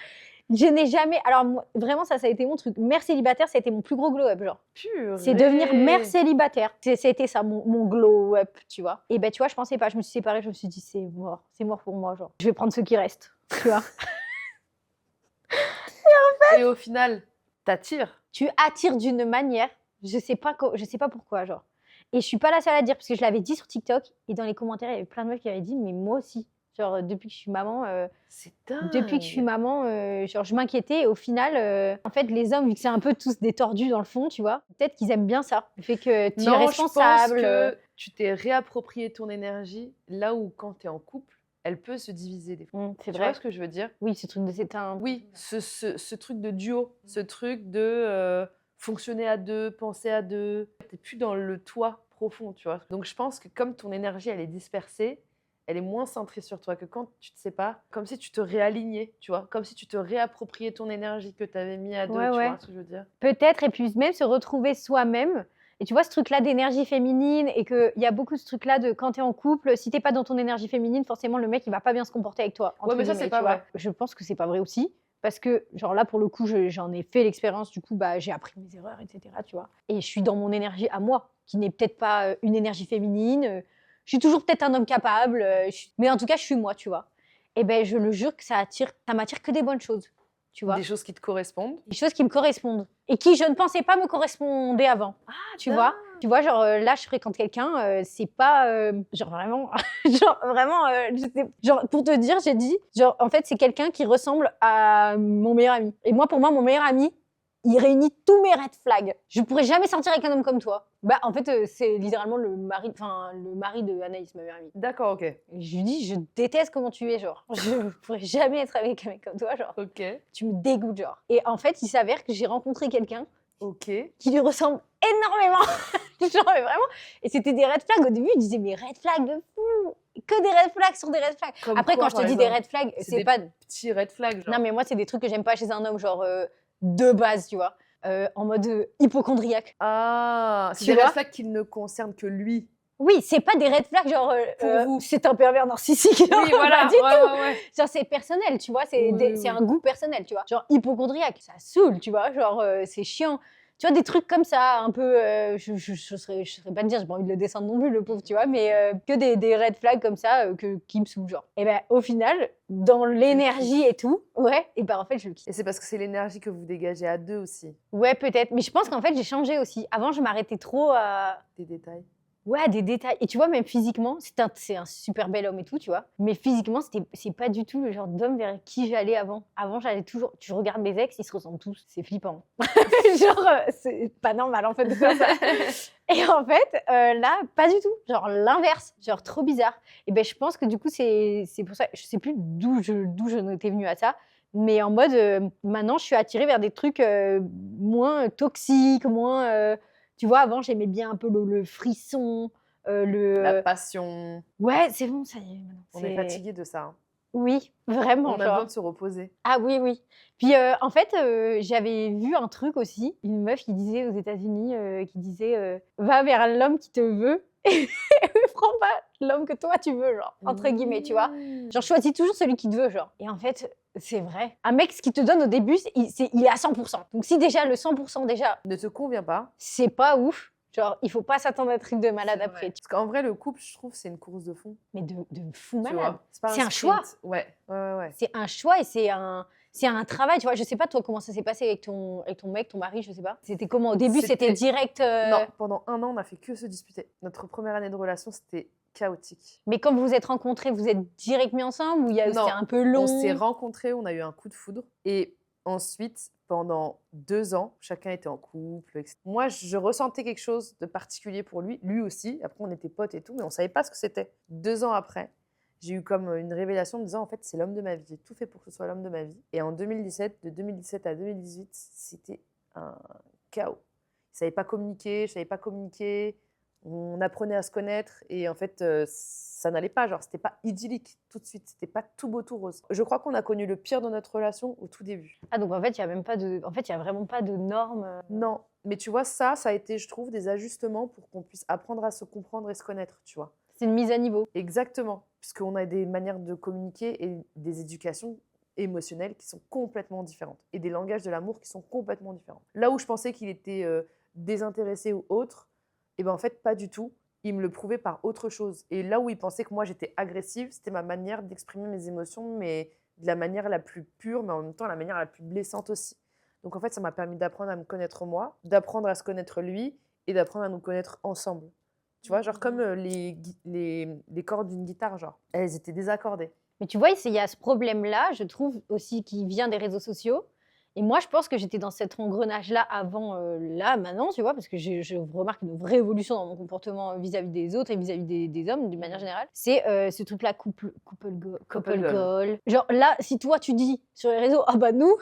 je n'ai jamais. Alors, moi, vraiment, ça a été mon truc. Mère célibataire, ça a été mon plus gros glow-up, genre. Purée. C'est devenir mère célibataire. C'était ça, mon glow-up, tu vois. Et ben, tu vois, je pensais pas. Je me suis séparée, je me suis dit, c'est mort pour moi, genre. Je vais prendre ce qui reste, tu vois. Et au final, t'attires. Tu attires d'une manière, je sais pas pourquoi, genre. Et je suis pas la seule à dire, parce que je l'avais dit sur TikTok, et dans les commentaires, il y avait plein de meufs qui avaient dit, mais moi aussi. Genre, depuis que je suis maman, C'est dingue. genre, je m'inquiétais. Et au final, en fait, les hommes, vu que c'est un peu tous des tordus dans le fond, tu vois, peut-être qu'ils aiment bien ça. Le fait que tu es Non, responsable. je pense que tu t'es réapproprié ton énergie là où quand t'es en couple, elle peut se diviser des fois. C'est Tu vrai. vois ce que je veux dire? Oui, ce truc de c'est un. Oui, ce truc de duo, ce truc de fonctionner à deux, penser à deux. T'es plus dans le toi profond, tu vois. Donc je pense que comme ton énergie, elle est dispersée, elle est moins centrée sur toi que quand tu te sépares, comme si tu te réalignais, tu vois, comme si tu te réappropriais ton énergie que tu avais mis à deux, Ouais, tu ouais. vois ce que je veux dire? Peut-être, et puis même se retrouver soi-même. Et tu vois, ce truc-là d'énergie féminine, et qu'il y a beaucoup ce truc-là de quand tu es en couple, si t'es pas dans ton énergie féminine, forcément, le mec, il va pas bien se comporter avec toi. Ouais, mais ça, guillemets, c'est pas tu vois. vrai. Je pense que c'est pas vrai aussi. Parce que, genre là, pour le coup, j'en ai fait l'expérience, du coup, bah, j'ai appris mes erreurs, etc., tu vois. Et je suis dans mon énergie à moi, qui n'est peut-être pas une énergie féminine. Je suis toujours peut-être un homme capable, mais en tout cas, je suis moi, tu vois. Et ben, je le jure que ça m'attire que des bonnes choses, tu vois. Des choses qui te correspondent. Des choses qui me correspondent et qui je ne pensais pas me correspondaient avant. Tu vois, genre là je fréquente quelqu'un, c'est pas genre vraiment genre pour te dire, j'ai dit genre en fait c'est quelqu'un qui ressemble à mon meilleur ami. Et moi pour moi mon meilleur ami, il réunit tous mes red flags. Je pourrais jamais sortir avec un homme comme toi. Bah en fait c'est littéralement le mari de Anaïs, ma meilleure amie. D'accord, ok. Et je lui dis je déteste comment tu es, genre. Je pourrais jamais être avec un mec comme toi, genre. Ok. Tu me dégoûtes, genre. Et en fait, il s'avère que j'ai rencontré quelqu'un Ok. qui lui ressemble énormément. Genre, mais vraiment. Et c'était des red flags. Au début, il disait, mais red flags de fou. Que des red flags sur des red flags. Comme Après, quoi, quand je te par dis des exemple? red flags, C'est c'est des pas. Petit red flag, genre. Non, mais moi, c'est des trucs que j'aime pas chez un homme, genre de base, tu vois. En mode hypochondriaque. Ah, c'est Tu des vois? red flags qui ne concernent que lui. Oui, c'est pas des red flags genre Pour vous. c'est un pervers narcissique. Genre, Oui, voilà. pas du tout. Ouais. Genre c'est personnel, tu vois, c'est Oui, c'est oui. un goût personnel, tu vois. Genre hypochondriaque, ça saoule, tu vois, genre c'est chiant. Tu vois des trucs comme ça, un peu je serais pas de dire, j'ai pas envie de le descendre non plus le pauvre, tu vois, mais que des red flags comme ça qui me saoulent genre. Et ben au final, dans l'énergie et tout, ouais, et ben en fait je le kiffe. Et c'est parce que c'est l'énergie que vous dégagez à deux aussi, Ouais, peut-être, mais je pense qu'en fait j'ai changé aussi. Avant je m'arrêtais trop à des détails. ouais, des détails. Et tu vois, même physiquement, c'est un super bel homme et tout, tu vois. Mais physiquement, c'est pas du tout le genre d'homme vers qui j'allais avant. Avant, j'allais toujours. Tu regardes mes ex, ils se ressemblent tous. C'est flippant. Genre, c'est pas normal en fait de faire ça. Et en fait, là, pas du tout. Genre l'inverse. Genre trop bizarre. Et ben, je pense que du coup, c'est pour ça. Je sais plus d'où je étais venue à ça. Mais en mode, maintenant, je suis attirée vers des trucs moins toxiques, moins. Tu vois, avant, j'aimais bien un peu le frisson, La passion. Ouais, c'est bon, ça y est, maintenant. On est fatigué de ça. Hein. Oui, vraiment, On a genre. besoin de se reposer. Ah oui, oui. Puis, en fait, j'avais vu un truc aussi, une meuf qui disait aux États-Unis, qui disait va vers l'homme qui te veut et prends pas l'homme que toi tu veux, genre, entre guillemets, tu vois. Genre, choisis toujours celui qui te veut, genre. Et en fait, c'est vrai. Un mec, ce qu'il te donne au début, il est à 100%. Donc, si déjà le 100% déjà, Ne te convient pas. c'est pas ouf, genre, il faut pas s'attendre à un truc de malade C'est après. vrai. Parce qu'en vrai, le couple, je trouve, c'est une course de fond. Mais de fou Tu malade. vois. C'est pas C'est un sprint. choix. Ouais. C'est un choix et c'est un travail, tu vois. Je sais pas, toi, comment ça s'est passé avec ton mec, ton mari, je sais pas. C'était comment? Au début, c'était C'était- direct. Non, pendant 1 an, on n'a fait que se disputer. Notre première année de relation, c'était chaotique. Mais quand vous vous êtes rencontrés, vous êtes direct mis ensemble ou c'était Non, un peu long? On s'est rencontrés, on a eu un coup de foudre. Et ensuite, pendant 2 ans, chacun était en couple, etc. Moi, je ressentais quelque chose de particulier pour lui. Lui aussi. Après, on était potes et tout, mais on ne savait pas ce que c'était. 2 ans après, j'ai eu comme une révélation me disant, en fait, c'est l'homme de ma vie. J'ai tout fait pour que ce soit l'homme de ma vie. Et en 2017, de 2017 à 2018, c'était un chaos. Je ne savais pas communiquer, je savais pas communiquer. On apprenait à se connaître et en fait, ça n'allait pas. Genre, c'était pas idyllique tout de suite. C'était pas tout beau, tout rose. Je crois qu'on a connu le pire de notre relation au tout début. Ah, donc en fait, il y a même pas de. En fait, il y a vraiment pas de normes. Non, mais tu vois, ça a été, je trouve, des ajustements pour qu'on puisse apprendre à se comprendre et se connaître, tu vois. C'est une mise à niveau. Exactement, puisqu'on a des manières de communiquer et des éducations émotionnelles qui sont complètement différentes et des langages de l'amour qui sont complètement différents. Là où je pensais qu'il était désintéressé ou autre, et ben en fait pas du tout. Il me le prouvait par autre chose. Et là où il pensait que moi j'étais agressive, c'était ma manière d'exprimer mes émotions, mais de la manière la plus pure, mais en même temps la manière la plus blessante aussi. Donc en fait, ça m'a permis d'apprendre à me connaître moi, d'apprendre à se connaître lui et d'apprendre à nous connaître ensemble. Tu vois, genre comme les cordes d'une guitare, genre. Elles étaient désaccordées. Mais tu vois, il y a ce problème-là, je trouve aussi, qui vient des réseaux sociaux. Et moi, je pense que j'étais dans cet engrenage-là avant, là, maintenant, tu vois, parce que je remarque une vraie évolution dans mon comportement vis-à-vis des autres et vis-à-vis des hommes, d'une manière générale. C'est ce truc-là, couple goal. Genre là, si toi, tu dis sur les réseaux, ah bah nous,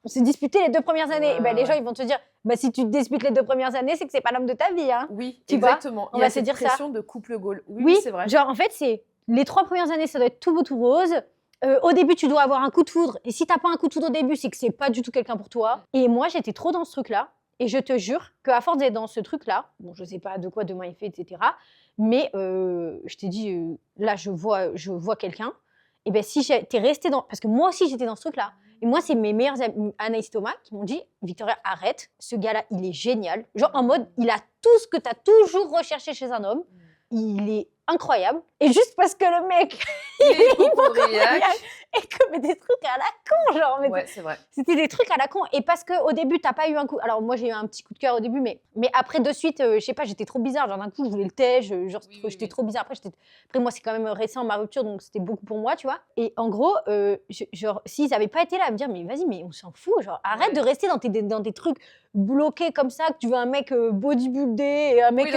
on s'est disputé les 2 premières années, et ben, les gens, ils vont te dire, bah si tu te disputes les 2 premières années, c'est que c'est pas l'homme de ta vie, hein. Oui, Tu vois, exactement. on Il y va a se cette dire ça. pression de couple goal. Oui, Oui, c'est vrai. genre en fait, c'est les 3 premières années, ça doit être tout beau, tout rose. Au début, tu dois avoir un coup de foudre. Et si t'as pas un coup de foudre au début, c'est que c'est pas du tout quelqu'un pour toi. Et moi, j'étais trop dans ce truc-là. Et je te jure qu'à force d'être dans ce truc-là, bon, je sais pas de quoi demain est fait, etc. Mais je t'ai dit, là, je vois quelqu'un. Et ben si t'es resté dans... Parce que moi aussi, j'étais dans ce truc-là. Et moi, c'est mes meilleurs amis, Anaïs Thomas, qui m'ont dit, Victoria, arrête. Ce gars-là, il est génial. Genre en mode, il a tout ce que t'as toujours recherché chez un homme. Il est incroyable. Et juste parce que le mec, Il est il hypochondriaque. et que mais des trucs à la con, genre. Mais Ouais, c'est vrai. c'était des trucs à la con. Et parce qu'au début, t'as pas eu un coup. Alors, moi, j'ai eu un petit coup de cœur au début, mais après, de suite, je sais pas, j'étais trop bizarre. Genre, d'un coup, je voulais le tège. Genre, j'étais trop bizarre. Après, moi, c'est quand même récent ma rupture, donc c'était beaucoup pour moi, tu vois. Et en gros, genre, s'ils avaient pas été là à me dire, mais vas-y, mais on s'en fout. Genre, arrête de rester dans tes trucs bloqués comme ça, que tu veux un mec bodybuildé et un mec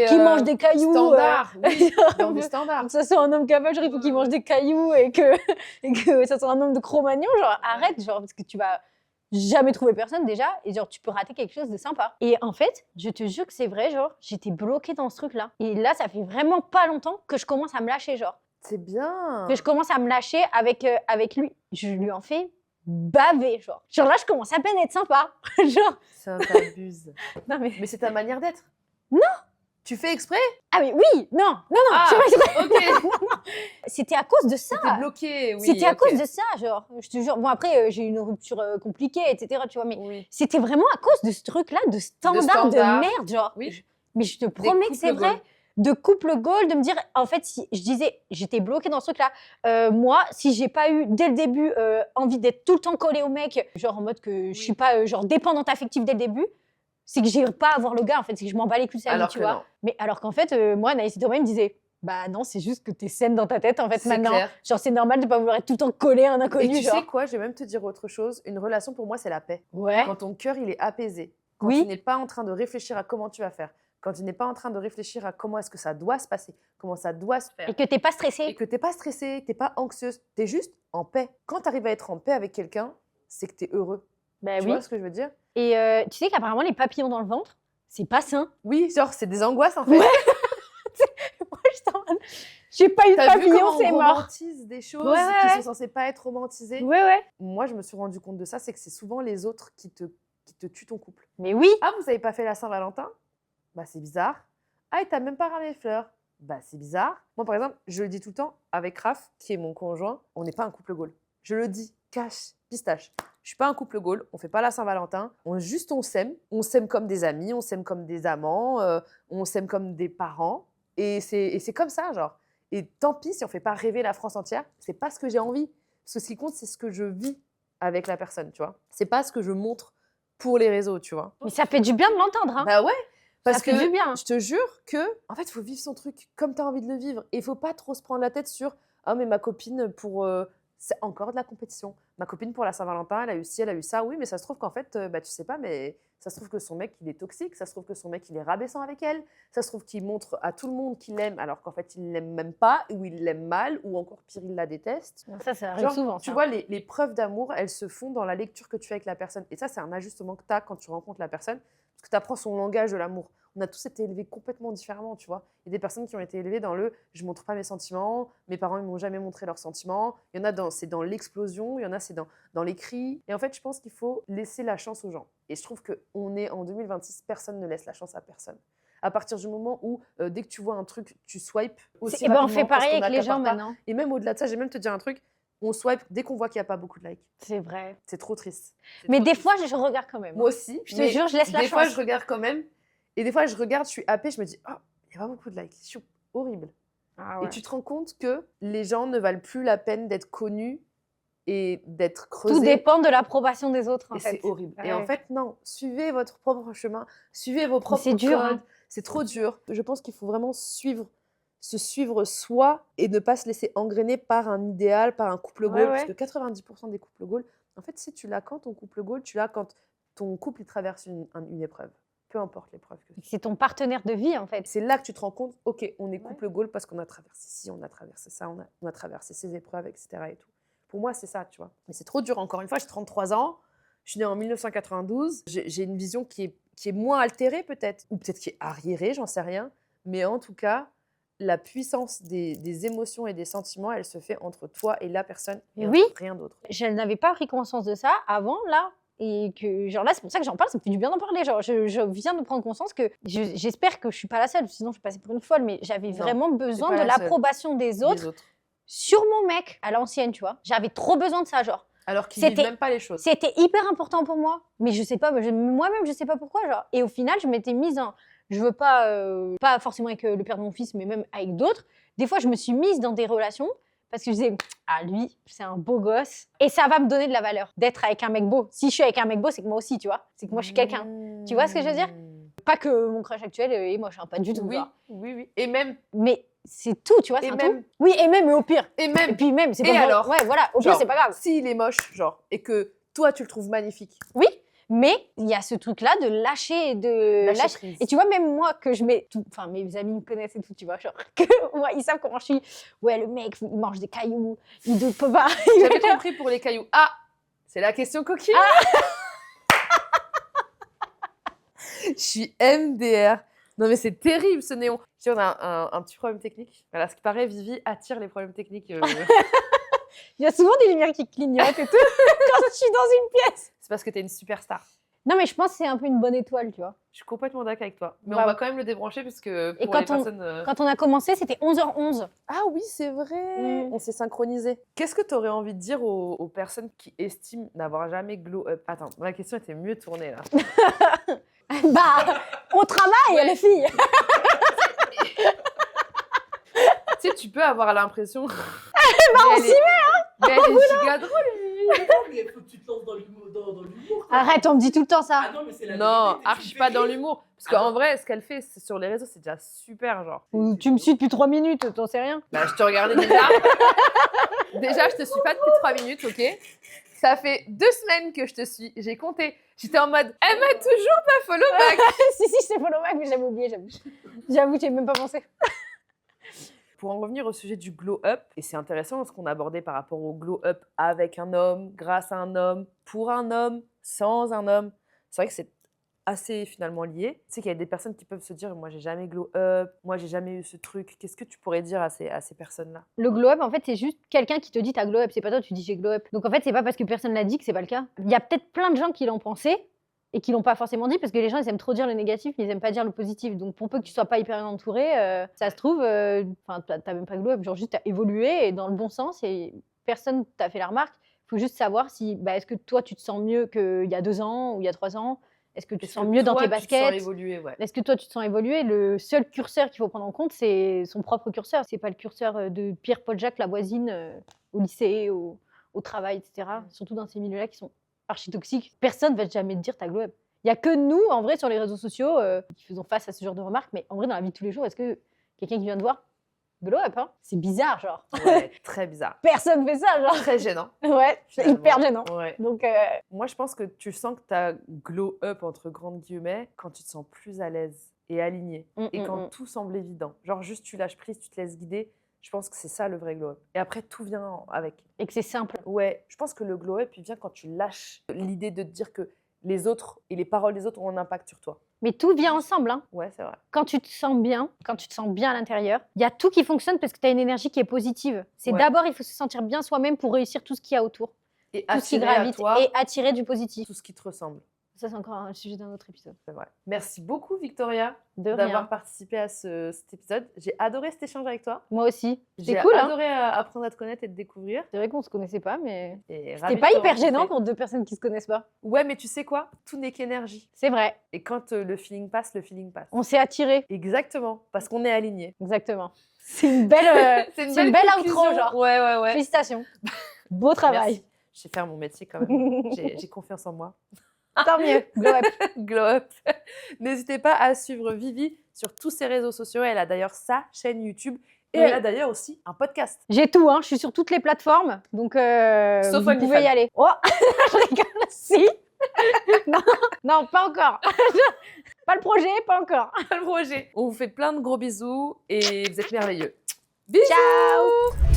qui mange des cailloux. Standards. Oui, dans des standards. Que ça soit un homme capable, genre, il faut qu'il mange des cailloux et que ça soit un homme de Cro-Magnon, genre arrête, genre parce que tu vas jamais trouver personne déjà et genre tu peux rater quelque chose de sympa. Et en fait, je te jure que c'est vrai, genre j'étais bloquée dans ce truc-là. Et là, ça fait vraiment pas longtemps que je commence à me lâcher, genre. C'est bien. Que je commence à me lâcher avec lui. Je lui en fais baver, genre. Genre là, je commence à peine à être sympa. Genre, Ça t'abuse. non mais... Mais c'est ta manière d'être. Non. Tu fais exprès? Ah mais oui, non, Ah, je sais pas exprès. ok. C'était à cause de ça. T'es bloqué, oui. C'était à ok. cause de ça, genre. Je te jure. Bon, après, j'ai eu une rupture compliquée, etc., tu vois, mais Oui. c'était vraiment à cause de ce truc-là, de standard de standard. merde, genre. Oui. Mais je te promets que c'est couples vrai. goals. De couple goal, de me dire, en fait, si je disais, j'étais bloquée dans ce truc-là. Moi, si j'ai pas eu dès le début envie d'être tout le temps collée au mec, genre en mode que je suis pas genre dépendante affective dès le début, c'est que j'ai pas à voir le gars, en fait, c'est que je m'en bats les couilles de sa vie, Alors tu que vois. non. Mais alors qu'en fait, moi, Anaïs Thomas me disait, bah non, c'est juste que t'es saine dans ta tête, en fait, C'est maintenant. clair. Genre, c'est normal de pas vouloir être tout le temps collé à un Et inconnu, tu genre. sais quoi, je vais même te dire autre chose. Une relation, pour moi, c'est la paix. Ouais. Quand ton cœur, il est apaisé. Quand Oui. tu n'es pas en train de réfléchir à comment tu vas faire. Quand tu n'es pas en train de réfléchir à comment est-ce que ça doit se passer, comment ça doit se faire. Et que t'es pas stressée. Et que tu n'es pas stressée, tu n'es pas anxieuse. Tu es juste en paix. Quand tu arrives à être en paix avec quelqu'un, c'est que tu es heureux. Bah Tu oui. vois ce que je veux dire? Et tu sais qu'apparemment, les papillons dans le ventre, c'est pas sain. Oui, genre, c'est des angoisses en fait. Ouais. Moi, j'étais en mode, j'ai pas eu de T'as vu papillon, comment c'est on mort. romantise des choses Ouais, ouais, qui ouais. sont censées pas être romantisées? Ouais. Moi, je me suis rendu compte de ça, c'est que c'est souvent les autres qui te tuent ton couple. Mais oui. Ah, vous avez pas fait la Saint-Valentin? Bah, c'est bizarre. Ah, et t'as même pas ramené les fleurs? Bah, c'est bizarre. Moi, par exemple, je le dis tout le temps avec Raph, qui est mon conjoint, on n'est pas un couple Gaule. Je le dis, cash, pistache. Je suis pas un couple Gaule, on fait pas la Saint-Valentin, on s'aime. On s'aime comme des amis, on s'aime comme des amants, on s'aime comme des parents. Et c'est comme ça, genre. Et tant pis si on fait pas rêver la France entière, c'est pas ce que j'ai envie. Parce que ce qui compte, c'est ce que je vis avec la personne, tu vois. C'est pas ce que je montre pour les réseaux, tu vois. Mais ça fait du bien de l'entendre, hein. Bah ouais, parce Ça fait que du bien. je te jure que, en fait, il faut vivre son truc comme tu as envie de le vivre. Et il faut pas trop se prendre la tête sur ah, mais ma copine pour. C'est encore de la compétition. Ma copine pour la Saint-Valentin, elle a eu ci, elle a eu ça. Oui, mais ça se trouve qu'en fait, bah, tu sais pas, mais ça se trouve que son mec, il est toxique. Ça se trouve que son mec, il est rabaissant avec elle. Ça se trouve qu'il montre à tout le monde qu'il l'aime alors qu'en fait, il l'aime même pas, ou il l'aime mal, ou encore pire, il la déteste. Ça arrive Genre, souvent. tu ça. vois, les preuves d'amour, elles se font dans la lecture que tu fais avec la personne. Et ça, c'est un ajustement que tu as quand tu rencontres la personne, parce que tu apprends son langage de l'amour. On a tous été élevés complètement différemment, tu vois. Il y a des personnes qui ont été élevées dans le « je montre pas mes sentiments », mes parents ne m'ont jamais montré leurs sentiments. Il y en a, c'est dans l'explosion, il y en a, c'est dans les cris. Et en fait, je pense qu'il faut laisser la chance aux gens. Et je trouve qu'on est en 2026, personne ne laisse la chance à personne. À partir du moment où, dès que tu vois un truc, tu swipes aussi Eh ben, on rapidement fait parce pareil qu'on avec les gens n'accapare pas. maintenant. Et même au-delà de ça, j'ai même te dire un truc, on swipe dès qu'on voit qu'il n'y a pas beaucoup de likes. C'est vrai. C'est trop triste. C'est Mais trop des triste. fois, je regarde quand même. Moi aussi. Je te mais jure, je laisse la des fois, chance. je regarde quand même. Et des fois, je regarde, je suis happée, je me dis, oh, il n'y a pas beaucoup de likes. C'est horrible. Ah Et tu te rends compte que les gens ne valent plus la peine d'être connus et d'être creusés. Tout dépend de l'approbation des autres, en Et fait. c'est horrible. Ouais. Et en fait, non, suivez votre propre chemin, suivez vos propres c'est dur, codes. hein. C'est trop dur. Je pense qu'il faut vraiment se suivre soi et ne pas se laisser engrainer par un idéal, par un couple Ouais, goal. ouais. Parce que 90% des couples goal, en fait, si tu l'as quand ton couple goal, tu l'as quand ton couple il traverse une épreuve. Peu importe l'épreuve que C'est ton partenaire de vie, en fait. c'est là que tu te rends compte, ok, on est couple goal parce qu'on a traversé ci, on a traversé ça, on a traversé ces épreuves, etc. Et tout. Pour moi, c'est ça, tu vois. Mais c'est trop dur, encore une fois, j'ai 33 ans, je suis née en 1992, j'ai une vision qui est moins altérée peut-être, ou peut-être qui est arriérée, j'en sais rien. Mais en tout cas, la puissance des émotions et des sentiments, elle se fait entre toi et la personne, et Oui. entre rien d'autre. Je n'avais pas pris conscience de ça avant, là. Et que, genre là, c'est pour ça que j'en parle, ça me fait du bien d'en parler. Genre, je viens de prendre conscience que j'espère que je suis pas la seule, sinon je vais passer pour une folle, mais j'avais Non, vraiment besoin pas de la seule. l'approbation des Les autres sur mon mec à l'ancienne, tu vois. J'avais trop besoin de ça, genre. Alors qu'ils vivent C'était- même pas les choses. C'était hyper important pour moi, mais je sais pas, moi-même, je sais pas pourquoi, genre. Et au final, je m'étais mise en. Je veux pas forcément avec le père de mon fils, mais même avec d'autres. Des fois, je me suis mise dans des relations parce que je disais, ah, lui, c'est un beau gosse. Et ça va me donner de la valeur d'être avec un mec beau. Si je suis avec un mec beau, c'est que moi aussi, tu vois. C'est que moi, je suis quelqu'un. Tu vois ce que je veux dire? Pas que mon crush actuel et moi, je suis pas du tout. Oui, genre. oui. Et même, Mais c'est tout, tu vois, Et c'est un même- tout. Oui, et même, au pire. et Et même, puis même, c'est Et pas alors Ouais, voilà, au pire, genre, c'est pas grave. s'il est moche, genre, et que toi, tu le trouves magnifique, Oui, mais il y a ce truc-là de lâcher et de lâcher prise. Et tu vois, même moi, que je mets tout, enfin, mes amis me connaissent et tout, tu vois, genre, que moi, ils savent comment je suis. Ouais, le mec, il mange des cailloux, il ne peut pas. J'avais compris pour les cailloux. Ah, c'est la question coquine. Je suis MDR. Non, mais c'est terrible ce néon. Si on a un petit problème technique. Voilà, ce qui paraît, Vivi attire les problèmes techniques. Il y a souvent des lumières qui clignotent et tout quand je suis dans une pièce. C'est parce que t'es une superstar. Non, mais je pense que c'est un peu une bonne étoile, tu vois. Je suis complètement d'accord avec toi. Mais Bah, on va quand même le débrancher parce que pour quand les personnes... Quand on a commencé, c'était 11h11. Ah oui, c'est vrai. On s'est synchronisés. Qu'est-ce que tu aurais envie de dire aux personnes qui estiment n'avoir jamais glow up? Attends, ma question était mieux tournée là. Bah, au travail, les filles. Tu sais, tu peux avoir l'impression... on s'y met, mais elle est giga drôle, Vivi. Mais faut que tu te lances dans l'humour. Arrête, on me dit tout le temps ça. Ah non, mais c'est la Non, vérité, archi tu pas fais dans rire. l'humour. Parce Ah qu'en non. vrai, ce qu'elle fait sur les réseaux, c'est déjà super, genre. Ou tu me suis depuis 3 minutes, t'en sais rien. Bah, je te regardais déjà. Déjà, je te suis pas depuis 3 minutes, ok? Ça fait 2 semaines que je te suis. J'ai compté. J'étais en mode, elle m'a toujours pas follow back. Si, je t'ai follow back, mais j'avais oublié, j'avoue, j'y ai même pas pensé. Pour en revenir au sujet du glow up, et c'est intéressant ce qu'on a abordé par rapport au glow up avec un homme, grâce à un homme, pour un homme, sans un homme. C'est vrai que c'est assez finalement lié. Tu sais qu'il y a des personnes qui peuvent se dire, moi j'ai jamais glow up, moi j'ai jamais eu ce truc. Qu'est-ce que tu pourrais dire à ces personnes-là? Le glow up, en fait, c'est juste quelqu'un qui te dit t'as glow up. C'est pas toi, tu dis j'ai glow up. Donc en fait, c'est pas parce que personne l'a dit que c'est pas le cas. Il y a peut-être plein de gens qui l'ont pensé et qui l'ont pas forcément dit parce que les gens ils aiment trop dire le négatif, mais ils aiment pas dire le positif. Donc pour peu que tu sois pas hyper entouré, ça se trouve, enfin t'as même pas glow up, genre juste t'as évolué et dans le bon sens et personne t'a fait la remarque. Faut juste savoir si, est-ce que toi tu te sens mieux qu'il y a 2 ans ou il y a 3 ans. Est-ce que tu te sens mieux dans tes baskets? Tu te sens évoluer, ouais. Est-ce que toi, tu te sens évoluer? Le seul curseur qu'il faut prendre en compte, c'est son propre curseur. C'est pas le curseur de Pierre-Paul Jacques, la voisine, au lycée, au travail, etc. Surtout dans ces milieux-là qui sont archi toxiques. Personne va jamais te dire ta glow up. Il y a que nous, en vrai, sur les réseaux sociaux, qui faisons face à ce genre de remarques. Mais en vrai, dans la vie de tous les jours, est-ce que quelqu'un qui vient te voir, glow up, hein? C'est bizarre, genre. Ouais, très bizarre. Personne fait ça, genre. Très gênant. Ouais, c'est Finalement. hyper gênant. Ouais. Donc, Moi, je pense que tu sens que tu as glow up, entre grandes guillemets, quand tu te sens plus à l'aise et aligné. Et quand tout semble évident. Genre, juste tu lâches prise, tu te laisses guider. Je pense que c'est ça le vrai glow up. Et après, tout vient avec. et que c'est simple. Ouais, je pense que le glow up, il vient quand tu lâches l'idée de te dire que les autres et les paroles des autres ont un impact sur toi. Mais tout vient ensemble, hein. Ouais, c'est vrai. Quand tu te sens bien, à l'intérieur, il y a tout qui fonctionne parce que tu as une énergie qui est positive. C'est Ouais. d'abord, il faut se sentir bien soi-même pour réussir tout ce qu'il y a autour, Et tout ce qui attirer à gravite toi et attirer du positif. tout ce qui te ressemble. Ça, c'est encore un sujet d'un autre épisode. C'est vrai. Merci beaucoup, Victoria, De rien. d'avoir participé à cet épisode. J'ai adoré cet échange avec toi. Moi aussi. J'ai C'est cool, hein. adoré apprendre à te connaître et te découvrir. C'est vrai qu'on se connaissait pas, mais Et c'est ravie pas de te hyper rencontrer. gênant pour 2 personnes qui se connaissent pas. Ouais, mais tu sais quoi? Tout n'est qu'énergie. C'est vrai. Et quand le feeling passe, le feeling passe. On s'est attirés. Exactement, parce qu'on est alignés. Exactement. C'est une belle, C'est c'est une belle conclusion. outro, genre. Ouais, ouais, ouais. Félicitations. Beau travail. Merci. Je sais faire mon métier quand même. J'ai confiance en moi. Tant mieux. Glow up. Glow up. N'hésitez pas à suivre Vivi sur tous ses réseaux sociaux. Elle a d'ailleurs sa chaîne YouTube. Et Oui. elle a d'ailleurs aussi un podcast. J'ai tout, hein. Je suis sur toutes les plateformes, donc Sauf vous OnlyFans. pouvez y aller. Oh, je rigole. Si. non, non, pas encore. Pas le projet, pas encore. Le projet. On vous fait plein de gros bisous et vous êtes merveilleux. Bisous. Ciao.